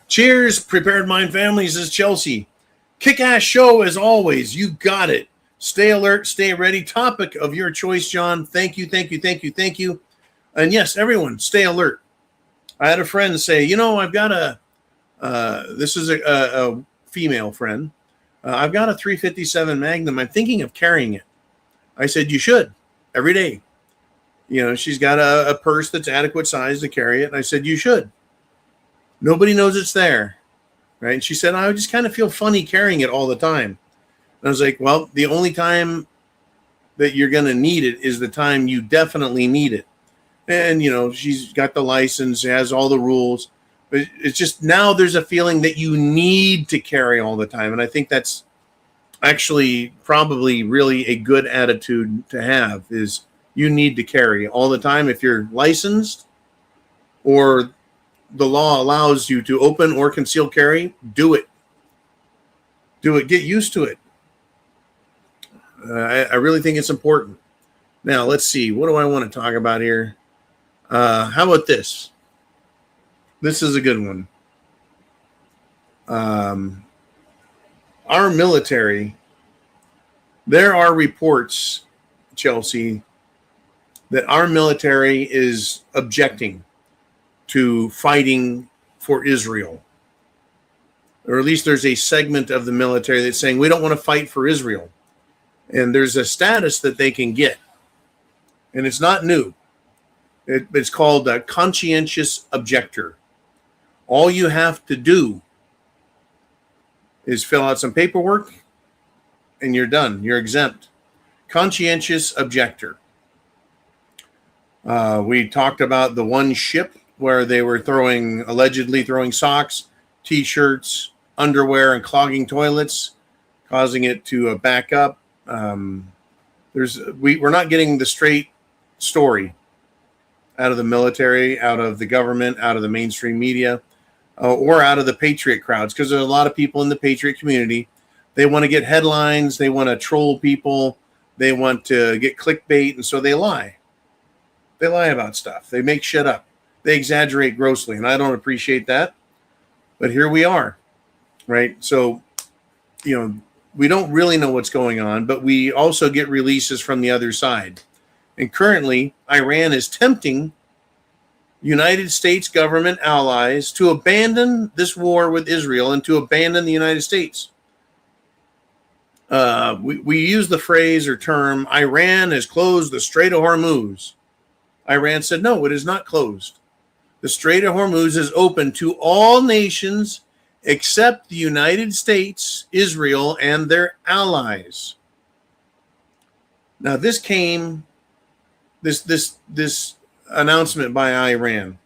Cheers, Prepared Mind families. This is Chelsea. Kick-ass show as always. You got it. Stay alert, stay ready. Topic of your choice, John. Thank you, thank you, thank you, thank you. And yes, everyone, stay alert. I had a friend say, I've got this is a female friend. I've got a 357 Magnum. I'm thinking of carrying it. I said, you should, every day. She's got a purse that's adequate size to carry it. And I said, you should. Nobody knows it's there. Right? And she said, I just kind of feel funny carrying it all the time. And I was like, well, the only time that you're going to need it is the time you definitely need it. And, she's got the license, has all the rules. But it's just now there's a feeling that you need to carry all the time. And I think that's actually probably really a good attitude to have, is you need to carry all the time. If you're licensed or the law allows you to open or conceal carry, do it. Do it. Get used to it. I really think it's important. Now, let's see. What do I want to talk about here? How about this? This is a good one. Our military, there are reports, Chelsea, that our military is objecting to fighting for Israel. Or at least there's a segment of the military that's saying we don't want to fight for Israel. And there's a status that they can get. And it's not new. It's called a conscientious objector. All you have to do is fill out some paperwork and you're done. You're exempt. Conscientious objector. We talked about the one ship where they were allegedly throwing socks, T-shirts, underwear, and clogging toilets, causing it to back up. We're not getting the straight story out of the military, out of the government, out of the mainstream media, or out of the patriot crowds, because there's a lot of people in the patriot community. They want to get headlines. They want to troll people. They want to get clickbait, and so they lie. They lie about stuff. They make shit up. They exaggerate grossly, and I don't appreciate that. But here we are, right? So, we don't really know what's going on, but we also get releases from the other side. And currently, Iran is tempting United States government allies to abandon this war with Israel and to abandon the United States. We use the phrase or term, Iran has closed the Strait of Hormuz. Iran said, no, it is not closed. The Strait of Hormuz is open to all nations except the United States, Israel, and their allies. Now, this announcement by Iran,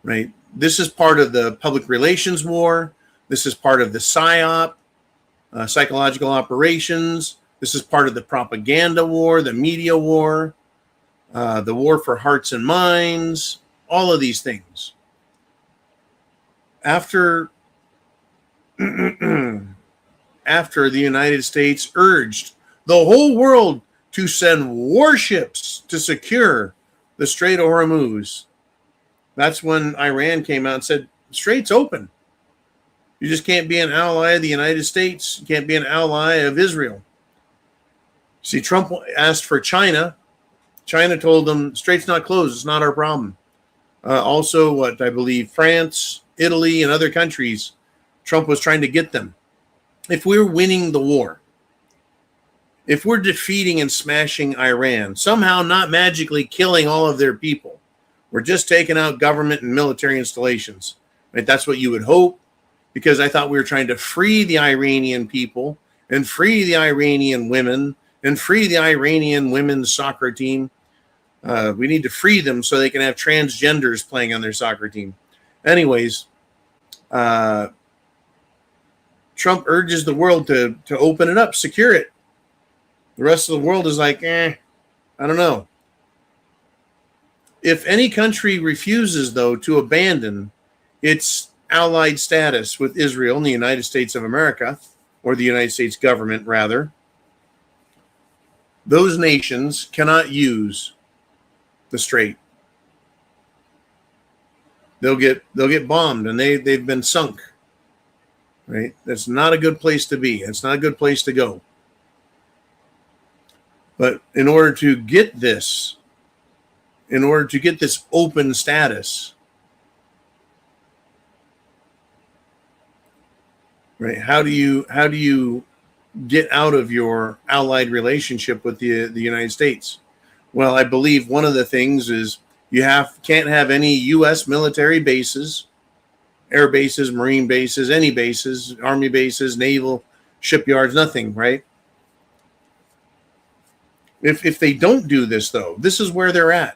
right? This is part of the public relations war. This is part of the PSYOP, psychological operations. This is part of the propaganda war, the media war, the war for hearts and minds, all of these things. After after the United States urged the whole world to send warships to secure the Strait of Hormuz. That's when Iran came out and said, Strait's open. You just can't be an ally of the United States. You can't be an ally of Israel. See, Trump asked for China. China told them, Strait's not closed. It's not our problem. Also, what I believe, France, Italy, and other countries, Trump was trying to get them. If we're winning the war, if we're defeating and smashing Iran, somehow not magically killing all of their people, we're just taking out government and military installations. Right? That's what you would hope, because I thought we were trying to free the Iranian people and free the Iranian women and free the Iranian women's soccer team. We need to free them so they can have transgenders playing on their soccer team. Anyways, Trump urges the world to open it up, secure it. The rest of the world is like, I don't know. If any country refuses, though, to abandon its allied status with Israel and the United States of America, or the United States government, rather, those nations cannot use the strait. They'll get bombed, and they've been sunk. Right? That's not a good place to be. It's not a good place to go. But in order to get this open status, right? How do you get out of your allied relationship with the United States? Well, I believe one of the things is you can't have any U.S. military bases, air bases, marine bases, any bases, army bases, naval shipyards, nothing, right? If they don't do this, though, this is where they're at.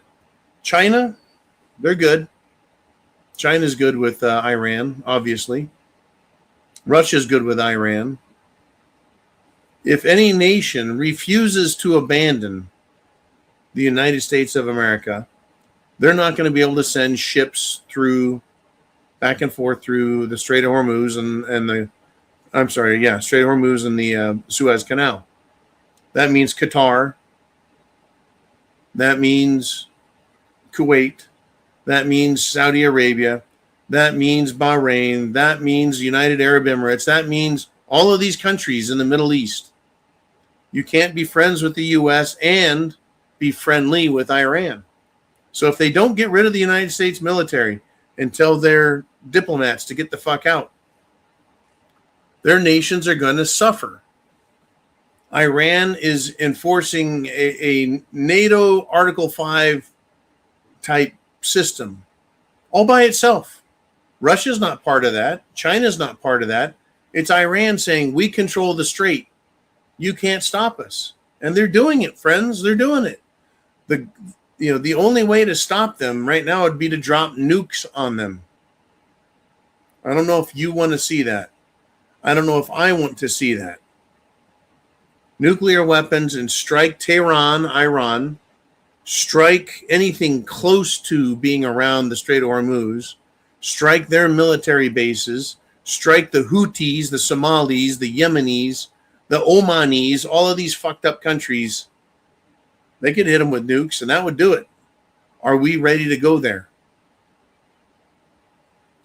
China, they're good. China's good with Iran, obviously. Russia's good with Iran. If any nation refuses to abandon the United States of America, they're not going to be able to send ships back and forth through the Strait of Hormuz Strait of Hormuz and the Suez Canal. That means Qatar. That means Kuwait. That means Saudi Arabia. That means Bahrain. That means United Arab Emirates. That means all of these countries in the Middle East. You can't be friends with the U.S. and be friendly with Iran. So if they don't get rid of the United States military and tell their diplomats to get the fuck out, their nations are going to suffer. Iran is enforcing a NATO Article 5 type system all by itself. Russia's not part of that. China's not part of that. It's Iran saying, we control the strait. You can't stop us. And they're doing it, friends. They're doing it. The only way to stop them right now would be to drop nukes on them. I don't know if you want to see that. I don't know if I want to see that. Nuclear weapons and strike Tehran, Iran, strike anything close to being around the Strait of Hormuz, strike their military bases, strike the Houthis, the Somalis, the Yemenis, the Omanis, all of these fucked up countries. They could hit them with nukes, and that would do it. Are we ready to go there?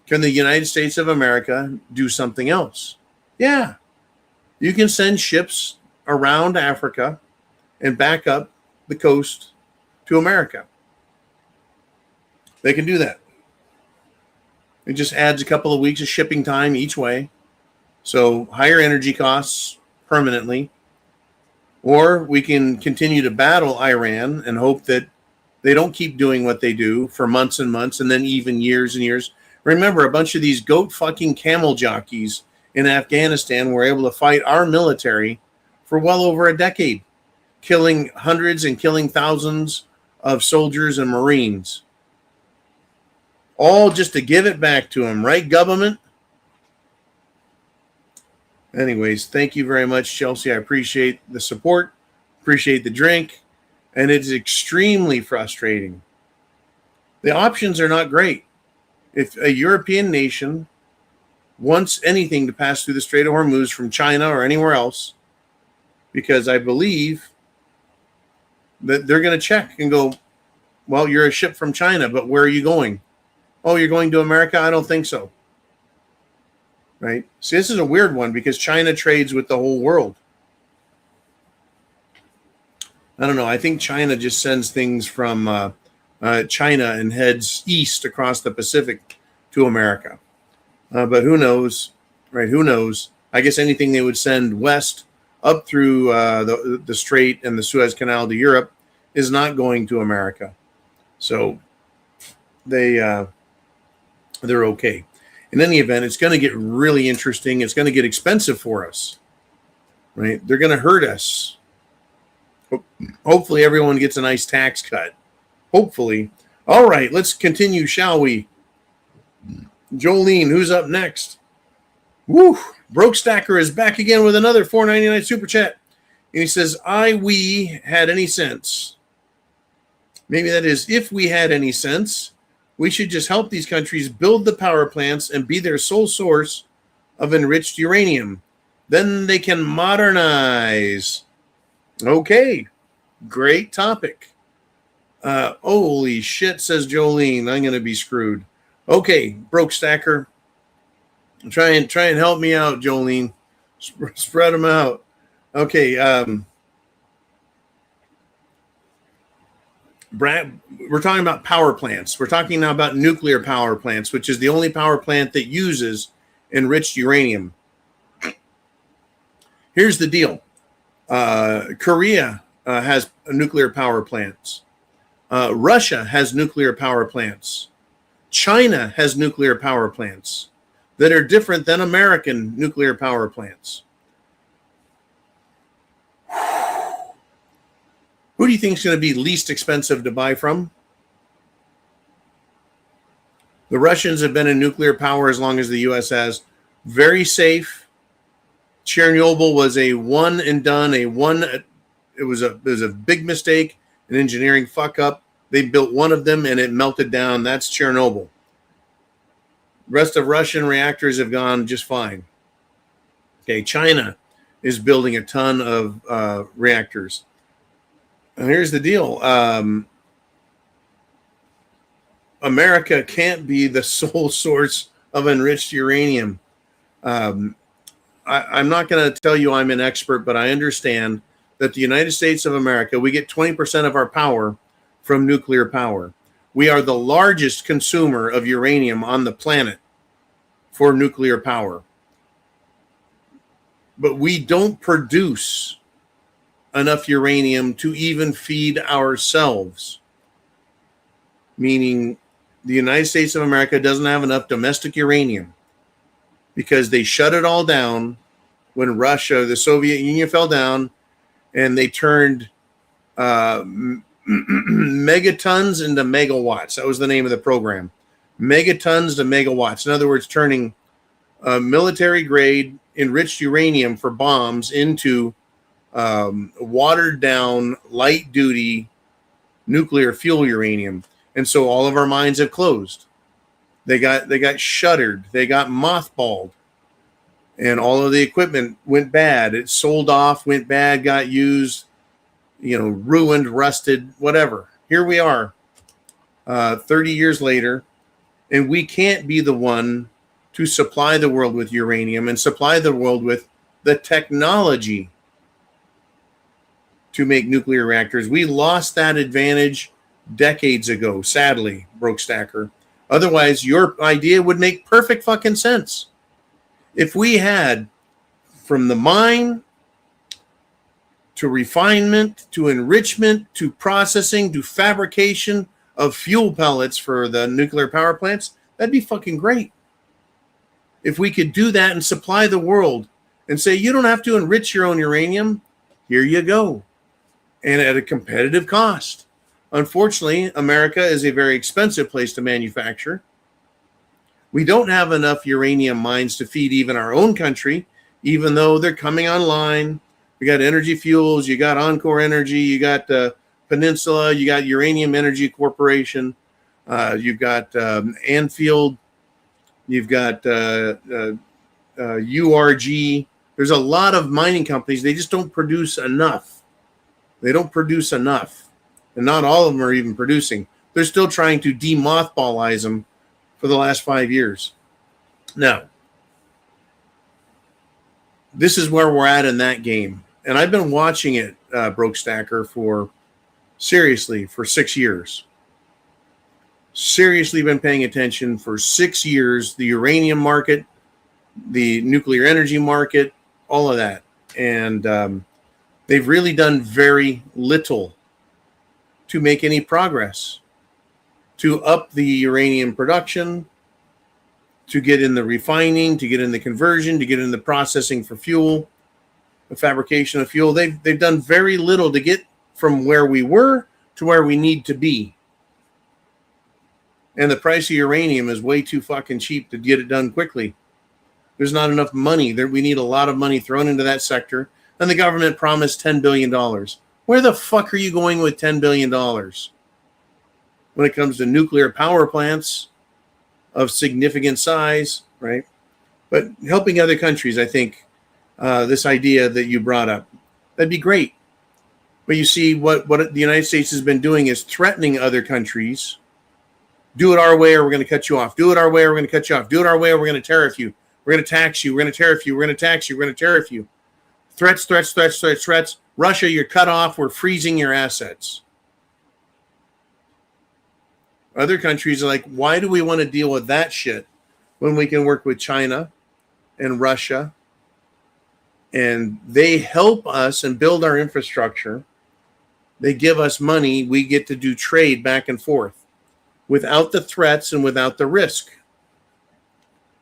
Can the United States of America do something else? Yeah. You can send ships around Africa and back up the coast to America. They can do that. It just adds a couple of weeks of shipping time each way. So higher energy costs permanently. Or we can continue to battle Iran and hope that they don't keep doing what they do for months and months and then even years and years. Remember, a bunch of these goat fucking camel jockeys in Afghanistan were able to fight our military for well over a decade, killing hundreds and killing thousands of soldiers and Marines. All just to give it back to them, right, government? Anyways, thank you very much, Chelsea. I appreciate the support, appreciate the drink, and it's extremely frustrating. The options are not great. If a European nation wants anything to pass through the Strait of Hormuz from China or anywhere else, because I believe that they're going to check and go, well, you're a ship from China, but where are you going? Oh, you're going to America? I don't think so. Right? See, this is a weird one because China trades with the whole world. I don't know. I think China just sends things from China and heads east across the Pacific to America. But who knows, right? Who knows? I guess anything they would send west up through the Strait and the Suez Canal to Europe is not going to America. So they're okay. In any event, it's going to get really interesting. It's going to get expensive for us, right? They're going to hurt us. Hopefully everyone gets a nice tax cut. Hopefully. All right, let's continue, shall we? Jolene, who's up next? Woo! Broke Stacker is back again with another $4.99 super chat. And he says, we had any sense. Maybe that is, if we had any sense, we should just help these countries build the power plants and be their sole source of enriched uranium. Then they can modernize. Okay, great topic. Holy shit, says Jolene. I'm going to be screwed. Okay, Broke Stacker. Try and help me out, Jolene. Spread them out. Okay, Brad, we're talking about power plants. We're talking now about nuclear power plants, which is the only power plant that uses enriched uranium. Here's the deal. Korea has nuclear power plants. Russia has nuclear power plants. China has nuclear power plants that are different than American nuclear power plants. Who do you think is going to be least expensive to buy from? The Russians have been in nuclear power as long as the U.S. has. Very safe. Chernobyl was a one and done. It was a big mistake, an engineering fuck up. They built one of them and it melted down. That's Chernobyl. The rest of Russian reactors have gone just fine. Okay, China is building a ton of reactors. And here's the deal. America can't be the sole source of enriched uranium. I'm not going to tell you I'm an expert, but I understand that the United States of America, we get 20% of our power from nuclear power. We are the largest consumer of uranium on the planet for nuclear power. But we don't produce enough uranium to even feed ourselves. Meaning the United States of America doesn't have enough domestic uranium because they shut it all down when Russia, the Soviet Union fell down, and they turned megatons into megawatts. That was the name of the program. Megatons to megawatts. In other words, turning military grade enriched uranium for bombs into watered down light duty nuclear fuel uranium. And so all of our mines have closed. They got shuttered. They got mothballed. And all of the equipment went bad. It sold off, went bad, got used, ruined, rusted, whatever. Here we are, 30 years later, and we can't be the one to supply the world with uranium and supply the world with the technology to make nuclear reactors. We lost that advantage decades ago, sadly, Broke Stacker. Otherwise, your idea would make perfect fucking sense. If we had, from the mine to refinement to enrichment to processing to fabrication of fuel pellets for the nuclear power plants, that'd be fucking great. If we could do that and supply the world and say, you don't have to enrich your own uranium, here you go, and at a competitive cost. Unfortunately, America is a very expensive place to manufacture. We don't have enough uranium mines to feed even our own country, even though they're coming online. We got Energy Fuels, you got Encore Energy, you got Peninsula, you got Uranium Energy Corporation, you've got Anfield, you've got URG. There's a lot of mining companies. They just don't produce enough. They don't produce enough. And not all of them are even producing. They're still trying to demothballize them for the last 5 years. Now, this is where we're at in that game. And I've been watching it, Broke Stacker, for 6 years. Seriously been paying attention for 6 years. The uranium market, the nuclear energy market, all of that. And they've really done very little to make any progress, to up the uranium production, to get in the refining, to get in the conversion, to get in the processing for fuel, the fabrication of fuel. They've done very little to get from where we were to where we need to be. And the price of uranium is way too fucking cheap to get it done quickly. There's not enough money. We need a lot of money thrown into that sector. And the government promised $10 billion. Where the fuck are you going with $10 billion? When it comes to nuclear power plants of significant size, right? But helping other countries, I think, this idea that you brought up, that'd be great. But you see, what the United States has been doing is threatening other countries. Do it our way or we're going to cut you off. Do it our way or we're going to cut you off. Do it our way or we're going to tariff you. We're going to tax you. We're going to tariff you. We're going to tax you. We're going to tariff you. Threats, threats, threats, threats, threats. Russia, you're cut off. We're freezing your assets. Other countries are like, why do we want to deal with that shit when we can work with China and Russia? And they help us and build our infrastructure. They give us money. We get to do trade back and forth without the threats and without the risk.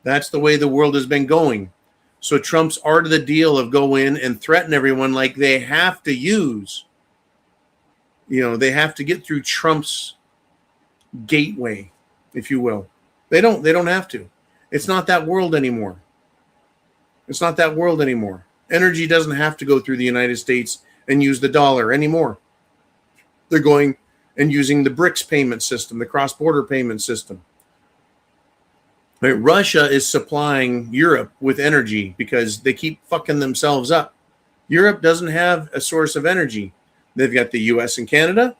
That's the way the world has been going. So Trump's art of the deal of go in and threaten everyone like they have to use, they have to get through Trump's gateway, if you will. They don't have to. It's not that world anymore. It's not that world anymore. Energy doesn't have to go through the United States and use the dollar anymore. They're going and using the BRICS payment system, the cross-border payment system. Right? Russia is supplying Europe with energy because they keep fucking themselves up. Europe doesn't have a source of energy. They've got the US and Canada.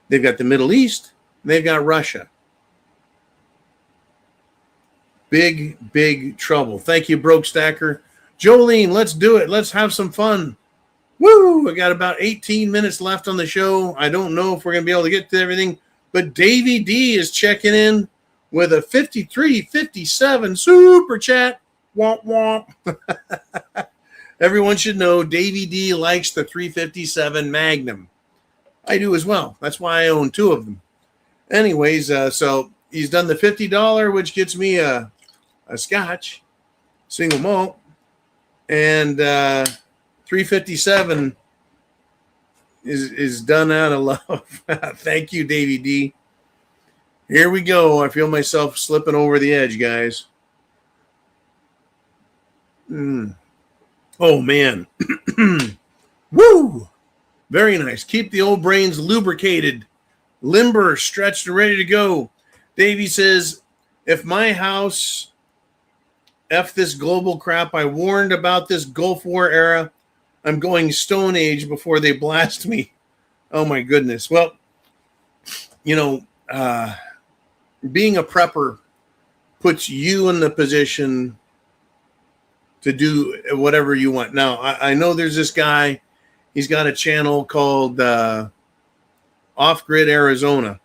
They've got the Middle East. They've got Russia. Big, big trouble. Thank you, Broke Stacker. Jolene, let's do it. Let's have some fun. Woo! I got about 18 minutes left on the show. I don't know if we're going to be able to get to everything, but Davey D is checking in with a 5357 super chat. Womp womp. Everyone should know Davey D likes the 357 Magnum. I do as well. That's why I own 2 of them. Anyways, so he's done the $50, which gets me a scotch, single malt, and 357 is done out of love. Thank you, Davey D. Here we go. I feel myself slipping over the edge, guys. Oh, man. Woo! Very nice. Keep the old brains lubricated, limber, stretched, and ready to go. Davey says, if my house, F this global crap, I warned about this Gulf War era. I'm going Stone Age before they blast me. Oh, my goodness. Well, being a prepper puts you in the position to do whatever you want. Now, I know there's this guy. He's got a channel called Off Grid Arizona.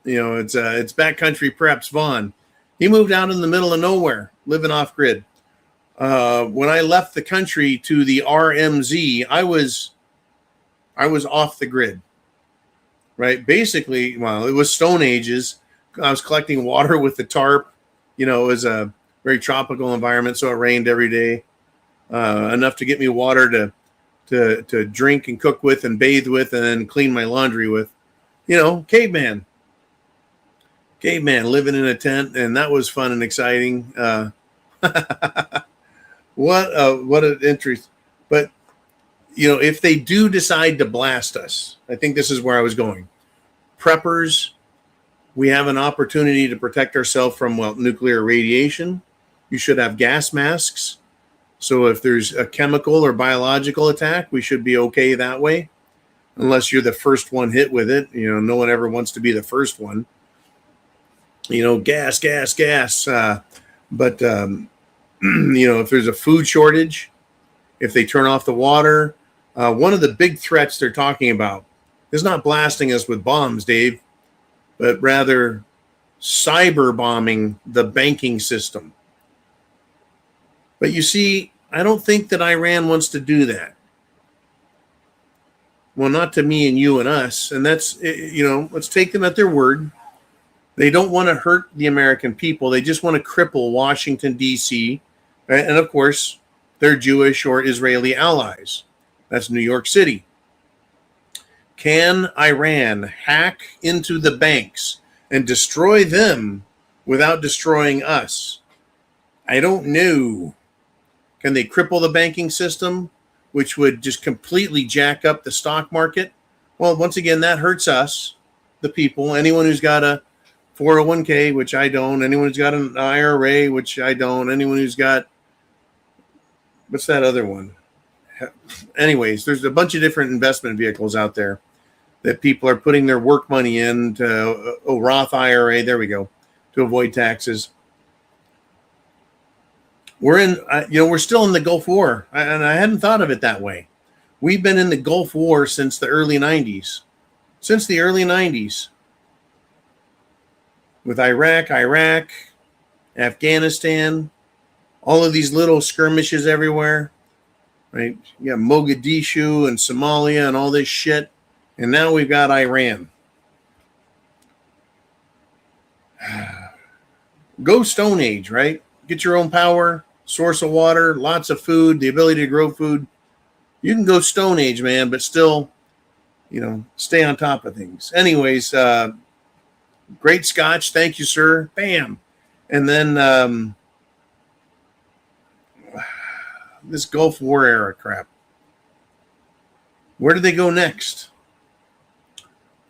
It's Backcountry Preps Vaughn. He moved out in the middle of nowhere, living off grid. When I left the country to the RMZ, I was off the grid. Right? Basically, well, it was Stone Ages. I was collecting water with the tarp. It was a very tropical environment, so it rained every day. Enough to get me water to drink and cook with and bathe with and then clean my laundry with. Caveman. Caveman living in a tent, and that was fun and exciting. What an interest. But if they do decide to blast us, I think this is where I was going. Preppers, we have an opportunity to protect ourselves from nuclear radiation. You should have gas masks. So if there's a chemical or biological attack, we should be okay that way. Unless you're the first one hit with it. No one ever wants to be the first one. Gas. But if there's a food shortage, if they turn off the water, one of the big threats they're talking about is not blasting us with bombs, Dave, but rather cyber bombing the banking system. But you see, I don't think that Iran wants to do that. Well, not to me and you and us. And that's, let's take them at their word. They don't want to hurt the American people. They just want to cripple Washington, D.C. And of course, their Jewish or Israeli allies. That's New York City. Can Iran hack into the banks and destroy them without destroying us? I don't know. Can they cripple the banking system, which would just completely jack up the stock market? Well, once again, that hurts us, the people. Anyone who's got a 401k, which I don't. Anyone who's got an IRA, which I don't. Anyone who's got, what's that other one? Anyways, there's a bunch of different investment vehicles out there that people are putting their work money in to a Roth IRA. There we go, to avoid taxes. We're still in the Gulf War, and I hadn't thought of it that way. We've been in the Gulf War since the early 90s. Since the early 90s. With Iraq, Afghanistan, all of these little skirmishes everywhere, right? You got Mogadishu and Somalia and all this shit. And now we've got Iran. Go Stone Age, right? Get your own power, source of water, lots of food, the ability to grow food. You can go Stone Age, man, but still, stay on top of things. Anyways, great scotch. Thank you, sir. Bam. And then this Gulf War era crap. Where do they go next?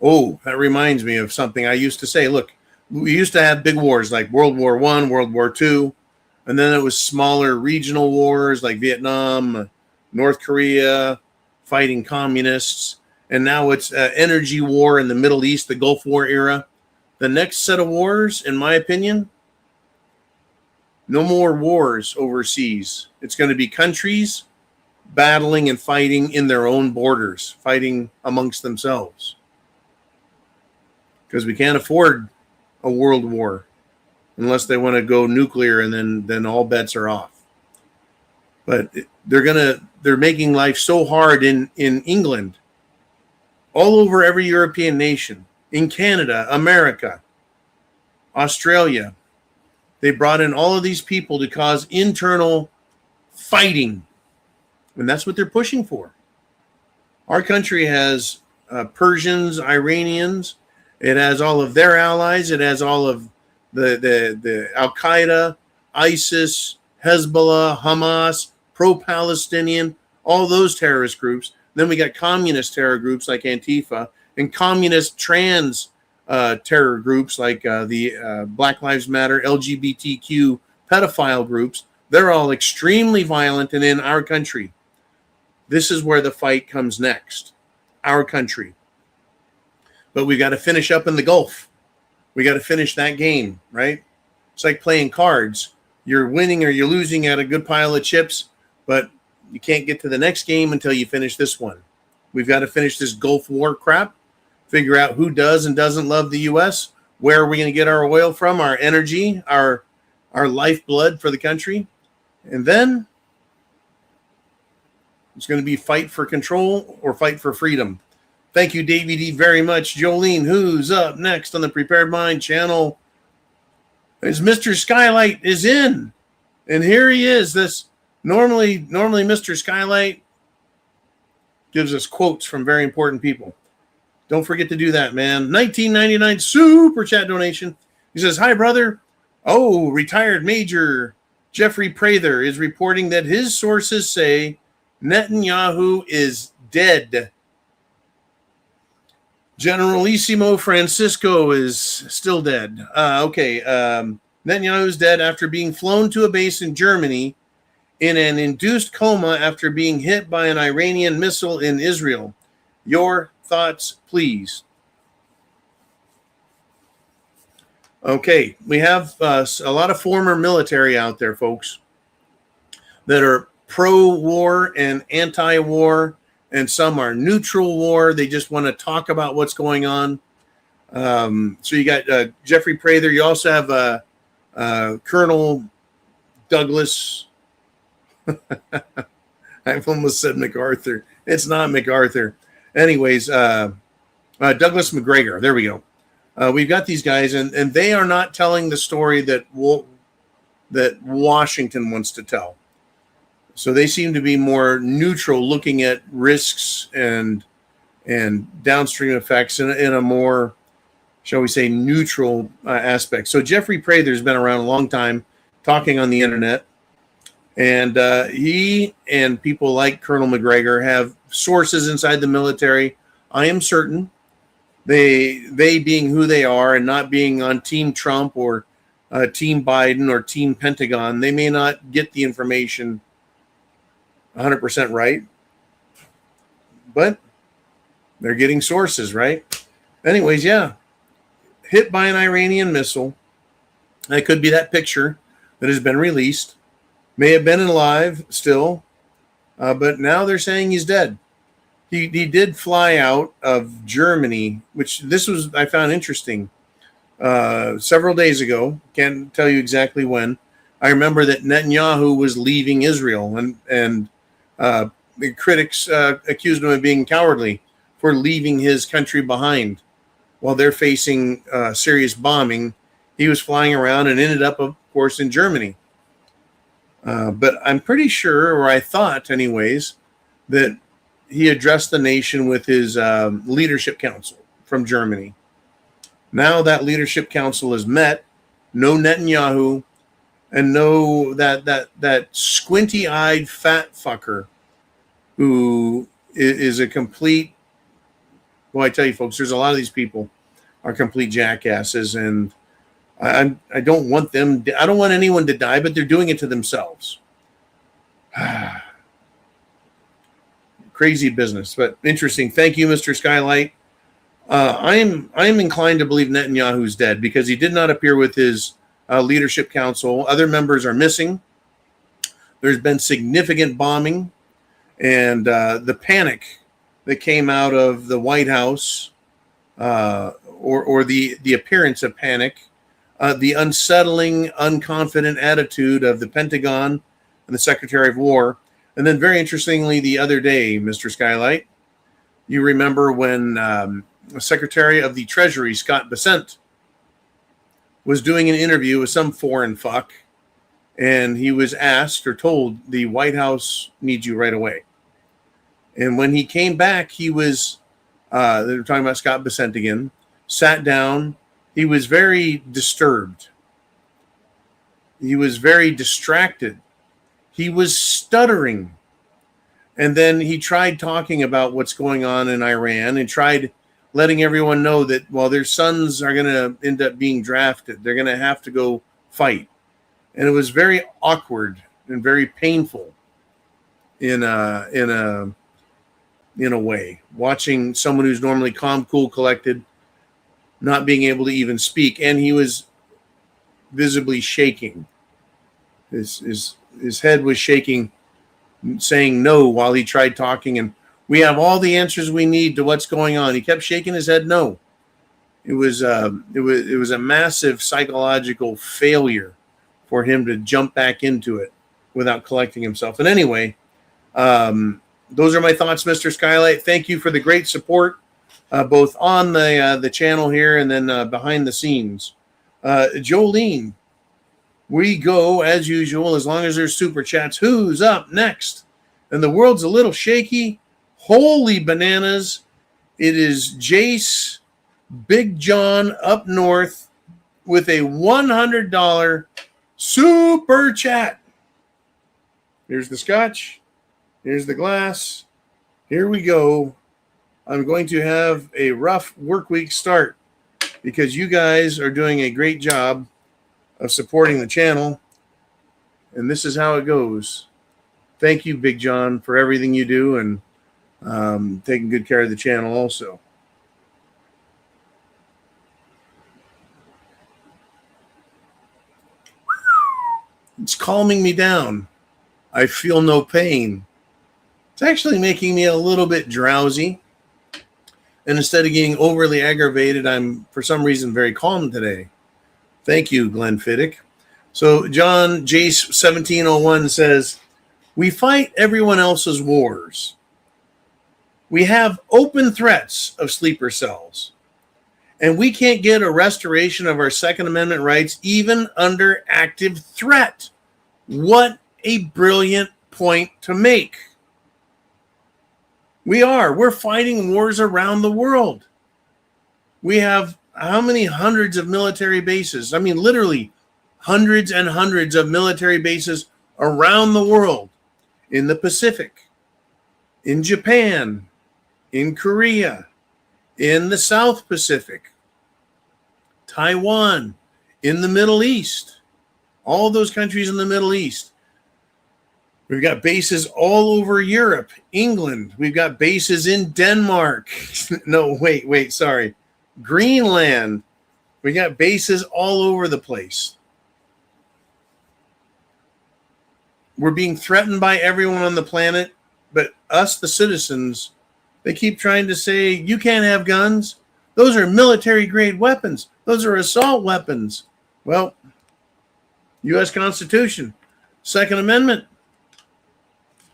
Oh, that reminds me of something I used to say. Look, we used to have big wars like World War I, World War II, and then it was smaller regional wars like Vietnam, North Korea, fighting communists, and now it's energy war in the Middle East, the Gulf War era. The next set of wars, in my opinion, no more wars overseas. It's going to be countries battling and fighting in their own borders, fighting amongst themselves. Because we can't afford a world war unless they want to go nuclear, and then all bets are off. But they're making life so hard in England, all over every European nation, in Canada, America, Australia. They brought in all of these people to cause internal fighting. And that's what they're pushing for. Our country has Persians, Iranians. It has all of their allies. It has all of the Al-Qaeda, ISIS, Hezbollah, Hamas, pro-Palestinian, all those terrorist groups. Then we got communist terror groups like Antifa and communist trans terror groups like the Black Lives Matter, LGBTQ pedophile groups. They're all extremely violent and in our country. This is where the fight comes next. Our country. But we got to finish up in the Gulf. We got to finish that game, right? It's like playing cards. You're winning or you're losing at a good pile of chips, but you can't get to the next game until you finish this one. We've got to finish this Gulf War crap, figure out who does and doesn't love the U.S., where are we going to get our oil from, our energy, our lifeblood for the country. And then it's going to be fight for control or fight for freedom. Thank you, Davey D, very much. Jolene, who's up next on the Prepared Mind channel? Is Mr. Skylight is in. And here he is. This normally Mr. Skylight gives us quotes from very important people. Don't forget to do that, man. 1999 super chat donation. He says, "Hi, brother. Oh, retired Major Jeffrey Prather is reporting that his sources say Netanyahu is dead. Generalissimo Francisco is still dead." Okay. Netanyahu is dead after being flown to a base in Germany in an induced coma after being hit by an Iranian missile in Israel. Your thoughts, please. Okay, we have a lot of former military out there, folks, that are pro-war and anti-war, and some are neutral war. They just want to talk about what's going on. So you got Jeffrey Prather. You also have Colonel Douglas. I've almost said MacArthur. It's not MacArthur. Anyways, Douglas McGregor. There we go. We've got these guys, and they are not telling the story that Washington wants to tell. So they seem to be more neutral, looking at risks and downstream effects in a more, shall we say, neutral aspect. So Jeffrey Prather has been around a long time, talking on the internet, and he and people like Colonel McGregor have sources inside the military. I am certain they being who they are and not being on Team Trump or Team Biden or Team Pentagon, they may not get the information 100% right, but they're getting sources, right? Anyways, yeah, hit by an Iranian missile. That could be that picture that has been released. May have been alive still, but now they're saying he's dead. He did fly out of Germany, which I found interesting, several days ago. Can't tell you exactly when. I remember that Netanyahu was leaving Israel, and the critics accused him of being cowardly for leaving his country behind while they're facing serious bombing. He was flying around and ended up, of course, in Germany. But I'm pretty sure, or I thought anyways, that he addressed the nation with his leadership council from Germany. Now that leadership council is met, no Netanyahu, and no that squinty-eyed fat fucker who is a complete, well, I tell you folks, there's a lot of these people are complete jackasses, and I don't want them, I don't want anyone to die, but they're doing it to themselves. Crazy business, but interesting. Thank you, Mr. Skylight. I am inclined to believe Netanyahu's dead because he did not appear with his leadership council. Other members are missing. There's been significant bombing, and the panic that came out of the White House, or the appearance of panic, the unsettling, unconfident attitude of the Pentagon and the Secretary of War. And then very interestingly, the other day, Mr. Skylight, you remember when Secretary of the Treasury, Scott Bessent, was doing an interview with some foreign fuck, and he was asked or told the White House needs you right away. And when he came back, he was, they were talking about Scott Bessent again, sat down. He was very disturbed. He was very distracted. He was stuttering. And then he tried talking about what's going on in Iran and tried letting everyone know that, well, their sons are going to end up being drafted. They're going to have to go fight. And it was very awkward and very painful in a way, watching someone who's normally calm, cool, collected, not being able to even speak. And he was visibly shaking. His head was shaking, saying no while he tried talking. And we have all the answers we need to what's going on. He kept shaking his head no. It was a massive psychological failure for him to jump back into it without collecting himself. And anyway, those are my thoughts, Mr. Skylight. Thank you for the great support, both on the channel here and then behind the scenes. Jolene, we go as usual as long as there's super chats. Who's up next? And the world's a little shaky. Holy bananas. It is Jace Big John up north with a $100 super chat. Here's the scotch. Here's the glass. Here we go. I'm going to have a rough work week start because you guys are doing a great job of supporting the channel. And this is how it goes. Thank you, Big John, for everything you do and taking good care of the channel also. It's calming me down. I feel no pain. It's actually making me a little bit drowsy. And instead of getting overly aggravated, I'm, for some reason, very calm today. Thank you, Glenn Fiddick. So John Jace 1701 says, we fight everyone else's wars. We have open threats of sleeper cells. And we can't get a restoration of our Second Amendment rights even under active threat. What a brilliant point to make. We're fighting wars around the world. We have how many hundreds of military bases? I mean, literally hundreds and hundreds of military bases around the world, in the Pacific, in Japan, in Korea, in the South Pacific, Taiwan, in the Middle East, all those countries in the Middle East. We've got bases all over Europe, England. We've got bases in Denmark. No, wait, sorry. Greenland. We got bases all over the place. We're being threatened by everyone on the planet, but us, the citizens, they keep trying to say, you can't have guns. Those are military-grade weapons. Those are assault weapons. Well, U.S. Constitution, Second Amendment.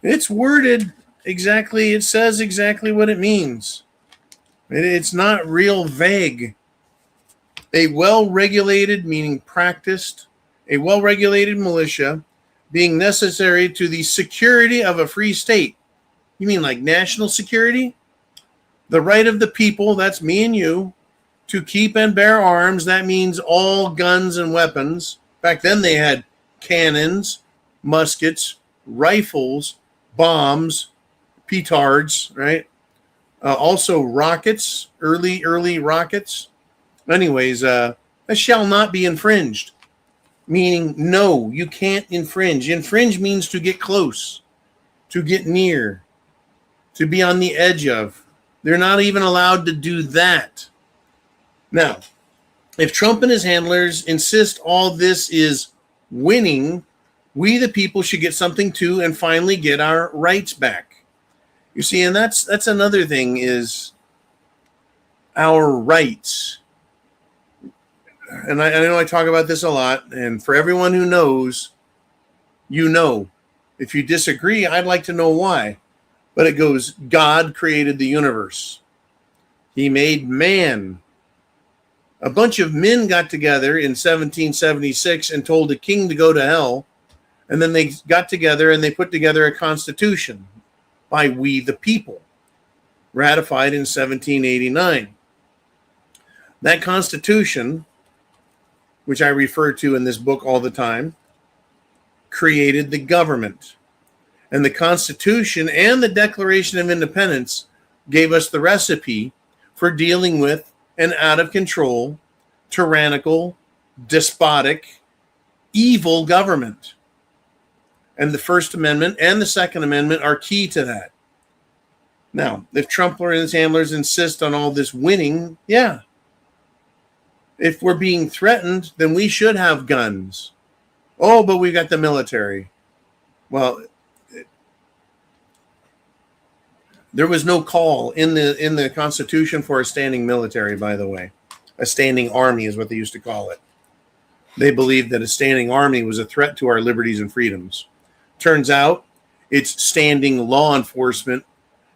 It's worded exactly, it says exactly what it means. It's not real vague. A well-regulated, meaning practiced, a well-regulated militia being necessary to the security of a free state. You mean like national security? The right of the people, that's me and you, to keep and bear arms, that means all guns and weapons. Back then they had cannons, muskets, rifles, bombs, petards, right? Also rockets, early rockets. Anyways, that shall not be infringed. Meaning, no, you can't infringe. Infringe means to get close, to get near, to be on the edge of. They're not even allowed to do that. Now, if Trump and his handlers insist all this is winning, we the people should get something too and finally get our rights back. You see, and that's another thing is our rights. And I know I talk about this a lot, and for everyone who knows, you know. If you disagree, I'd like to know why. But it goes, God created the universe. He made man. A bunch of men got together in 1776 and told a king to go to hell. And then they got together and they put together a constitution by we the people, ratified in 1789. That constitution, which I refer to in this book all the time, created the government. And the Constitution and the Declaration of Independence gave us the recipe for dealing with an out-of-control, tyrannical, despotic, evil government. And the First Amendment and the Second Amendment are key to that. Now, if Trump or his handlers insist on all this winning, yeah. If we're being threatened, then we should have guns. Oh, but we got the military. Well, there was no call in the Constitution for a standing military, by the way. A standing army is what they used to call it. They believed that a standing army was a threat to our liberties and freedoms. Turns out it's standing law enforcement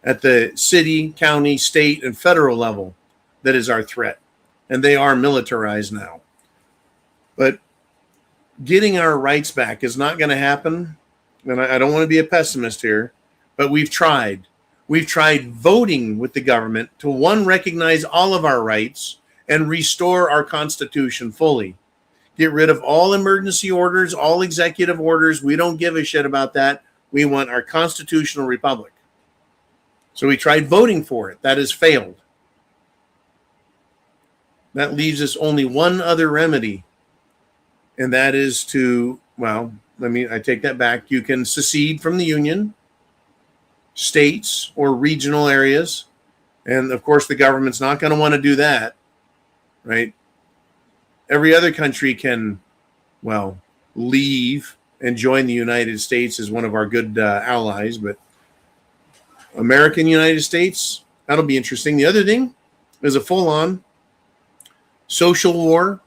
at the city, county, state, and federal level that is our threat. And they are militarized now. But getting our rights back is not going to happen. And I don't want to be a pessimist here, but we've tried. We've tried voting with the government to, one, recognize all of our rights and restore our Constitution fully. Get rid of all emergency orders, all executive orders. We don't give a shit about that. We want our constitutional republic. So we tried voting for it. That has failed. That leaves us only one other remedy. and that is to, well, I take that back. You can secede from the Union, states or regional areas. And of course, the government's not going to want to do that, right? Every other country can, well, leave and join the United States as one of our good allies, but American United States, that'll be interesting. The other thing is a full-on social war,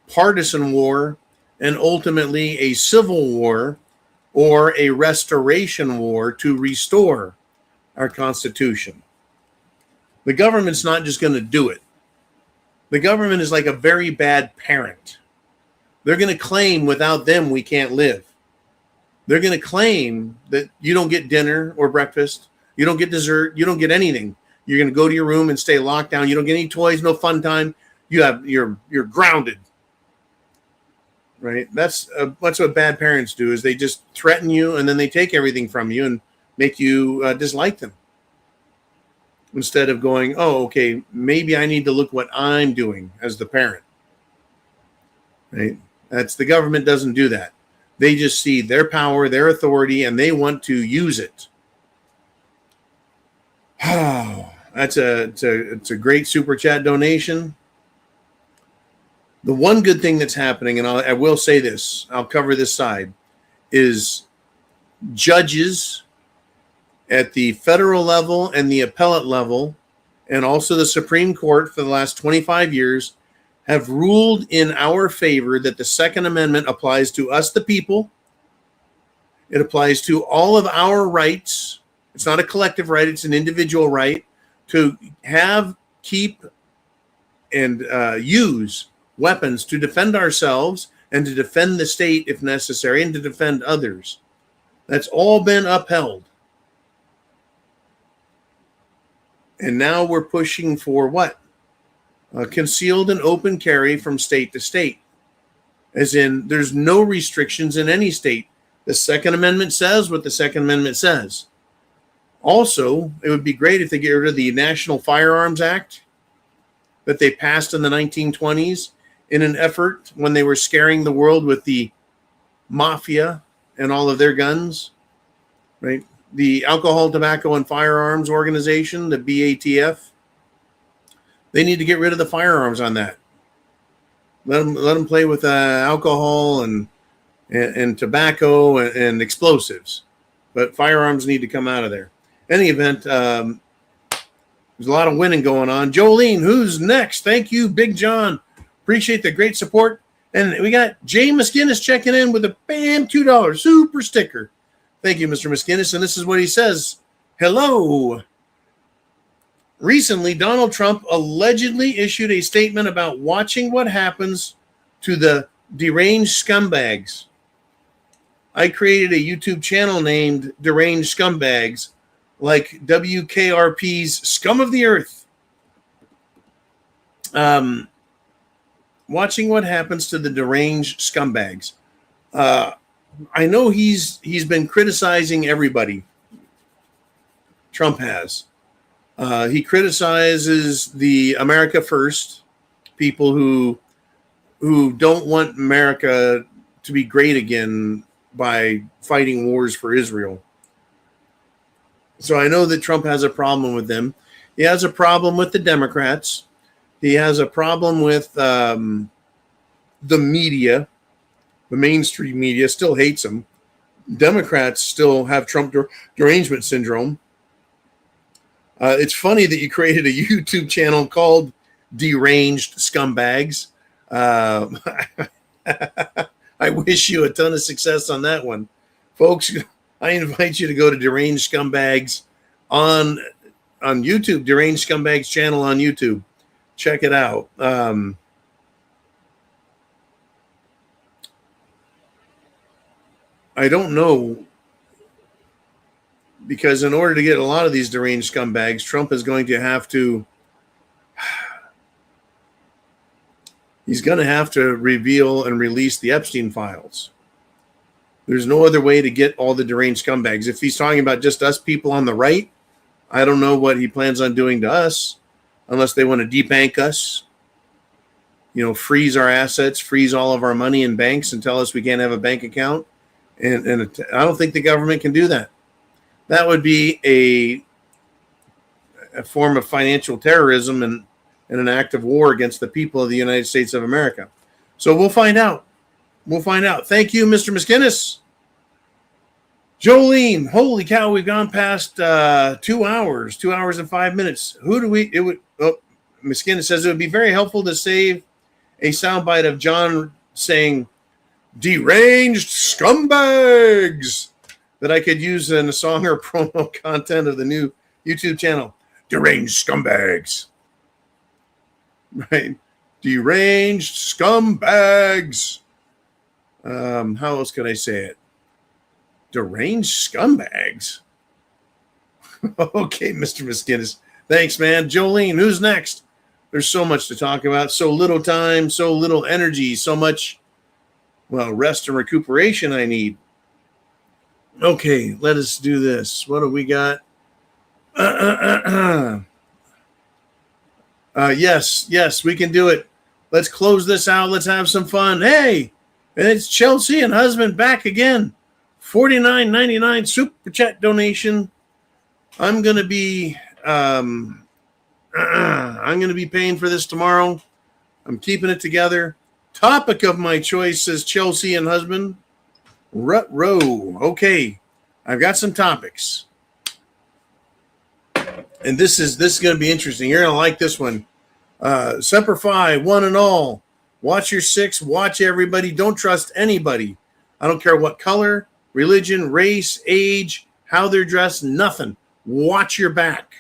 partisan war, and ultimately a civil war or a restoration war to restore our Constitution. The government's not just going to do it. The government is like a very bad parent. They're going to claim without them we can't live. They're going to claim that you don't get dinner or breakfast, you don't get dessert, you don't get anything. You're going to go to your room and stay locked down. You don't get any toys, no fun time. You're grounded. Right? That's what bad parents do, is they just threaten you and then they take everything from you and make you dislike them. Instead of going, oh, okay, maybe I need to look what I'm doing as the parent. Right? The government doesn't do that. They just see their power, their authority, and they want to use it. It's a great super chat donation. The one good thing that's happening, and I will say this, I'll cover this side, is judges at the federal level and the appellate level, and also the Supreme Court for the last 25 years, have ruled in our favor that the Second Amendment applies to us, the people. It applies to all of our rights. It's not a collective right. It's an individual right to have, keep, and use weapons to defend ourselves and to defend the state if necessary and to defend others. That's all been upheld. And now we're pushing for what? Concealed and open carry from state to state. As in, there's no restrictions in any state. The Second Amendment says what the Second Amendment says. Also, it would be great if they get rid of the National Firearms Act that they passed in the 1920s in an effort when they were scaring the world with the mafia and all of their guns, right? The Alcohol, Tobacco, and Firearms Organization, the BATF, they need to get rid of the firearms on that. Let them play with alcohol and tobacco and explosives, but firearms need to come out of there. In any event, there's a lot of winning going on. Jolene, who's next? Thank you, Big John. Appreciate the great support. And we got Jay Miskinnis checking in with a bam $2 super sticker. Thank you, Mr. Miskinnis. And this is what he says. Hello. Recently, Donald Trump allegedly issued a statement about watching what happens to the deranged scumbags. I created a YouTube channel named Deranged Scumbags, like WKRP's Scum of the Earth. Watching what happens to the deranged scumbags. I know he's been criticizing everybody. Trump has. He criticizes the America First people who don't want America to be great again by fighting wars for Israel. So I know that Trump has a problem with them. He has a problem with the Democrats. He has a problem with the media. The mainstream media still hates him. Democrats still have Trump derangement syndrome. It's funny that you created a YouTube channel called Deranged Scumbags. I wish you a ton of success on that one. Folks, I invite you to go to Deranged Scumbags on YouTube, Deranged Scumbags channel on YouTube. Check it out. I don't know, because in order to get a lot of these deranged scumbags, Trump is going to have to, he's going to have to reveal and release the Epstein files. There's no other way to get all the deranged scumbags. If he's talking about just us people on the right, I don't know what he plans on doing to us, unless they want to debank us. freeze our assets, freeze all of our money in banks and tell us we can't have a bank account. And I don't think the government can do that. That would be a form of financial terrorism and an act of war against the people of the United States of America. So we'll find out. We'll find out. Thank you, Mr. Miskinnis. Jolene, holy cow, we've gone past 2 hours, 2 hours and 5 minutes. Miskinnis says it would be very helpful to save a soundbite of John saying, deranged scumbags, that I could use in a song or promo content of the new YouTube channel. Deranged scumbags. Right? Deranged scumbags. How else could I say it? Deranged scumbags. Okay, Mr. Miskinnis. Thanks, man. Jolene, who's next? There's so much to talk about. So little time, so little energy, so much, rest and recuperation I need. Okay, let us do this. What do we got? Yes, we can do it. Let's close this out. Let's have some fun. Hey, and it's Chelsea and husband back again. $49.99 super chat donation. I'm gonna be paying for this tomorrow. I'm keeping it together. Topic of my choice says Chelsea and husband. Rut-row. Okay, I've got some topics, and this is going to be interesting. You're going to like this one. Semper Fi, one and all. Watch your six. Watch everybody. Don't trust anybody. I don't care what color, religion, race, age, how they're dressed. Nothing. Watch your back.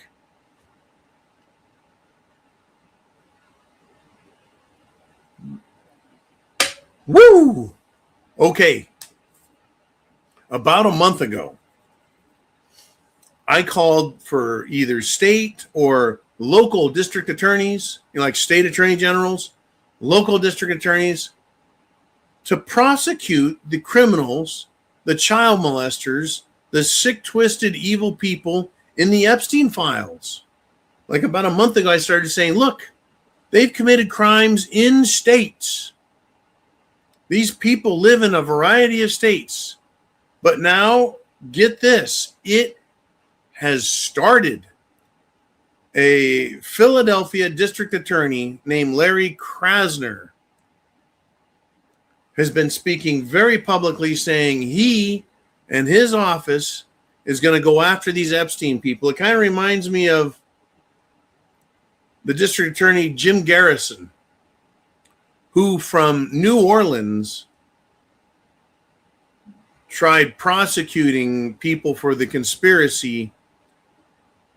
Woo! Okay. About a month ago, I called for either state or local district attorneys, like state attorney generals, local district attorneys, to prosecute the criminals, the child molesters, the sick, twisted, evil people in the Epstein files. Like about a month ago, I started saying, look, they've committed crimes in states. These people live in a variety of states. But now, get this, it has started. A Philadelphia district attorney named Larry Krasner has been speaking very publicly saying he and his office is going to go after these Epstein people. It kind of reminds me of the district attorney Jim Garrison, who from New Orleans tried prosecuting people for the conspiracy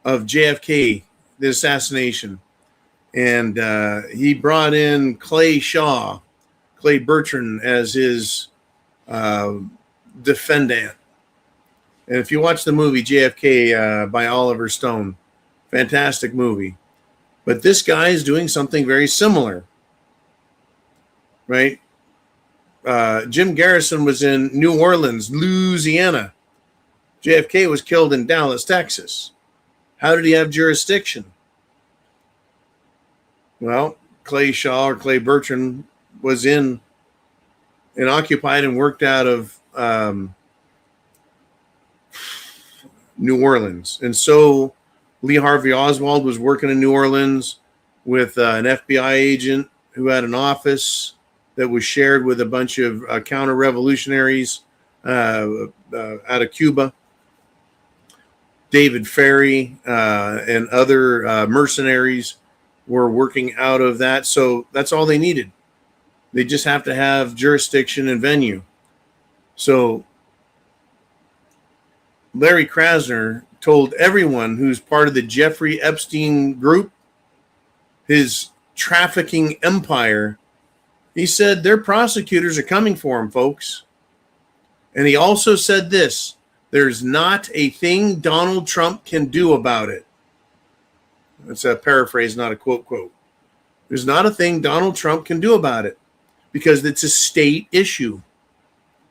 of JFK, the assassination. And he brought in Clay Bertrand, as his defendant. And if you watch the movie JFK by Oliver Stone, fantastic movie. But this guy is doing something very similar, right? Jim Garrison was in New Orleans, Louisiana. JFK was killed in Dallas, Texas. How did he have jurisdiction? Well, Clay Bertrand was in and occupied and worked out of New Orleans. And so Lee Harvey Oswald was working in New Orleans with an FBI agent who had an office that was shared with a bunch of counter-revolutionaries out of Cuba. David Ferry and other mercenaries were working out of that. So that's all they needed. They just have to have jurisdiction and venue. So Larry Krasner told everyone who's part of the Jeffrey Epstein group, his trafficking empire, he said their prosecutors are coming for him, folks. And he also said this, there's not a thing Donald Trump can do about it. That's a paraphrase, not a quote. There's not a thing Donald Trump can do about it because it's a state issue.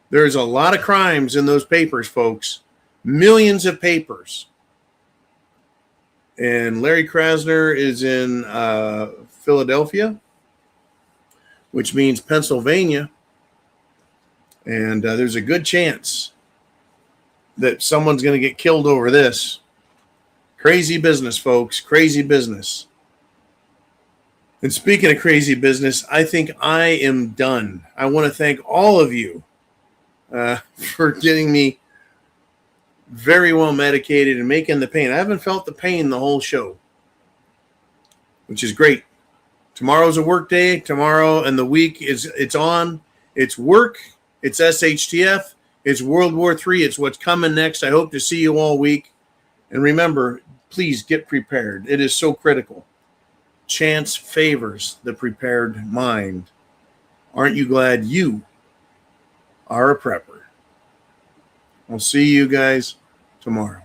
There's a lot of crimes in those papers, folks. Millions of papers. And Larry Krasner is in Philadelphia. which means Pennsylvania. And there's a good chance that someone's going to get killed over this. Crazy business, folks. Crazy business. And speaking of crazy business, I think I am done. I want to thank all of you for getting me very well medicated and making the pain. I haven't felt the pain the whole show, which is great. Tomorrow's a work day. Tomorrow and the week it's on. It's work. It's SHTF. It's World War III. It's what's coming next. I hope to see you all week. And remember, please get prepared. It is so critical. Chance favors the prepared mind. Aren't you glad you are a prepper? I'll see you guys tomorrow.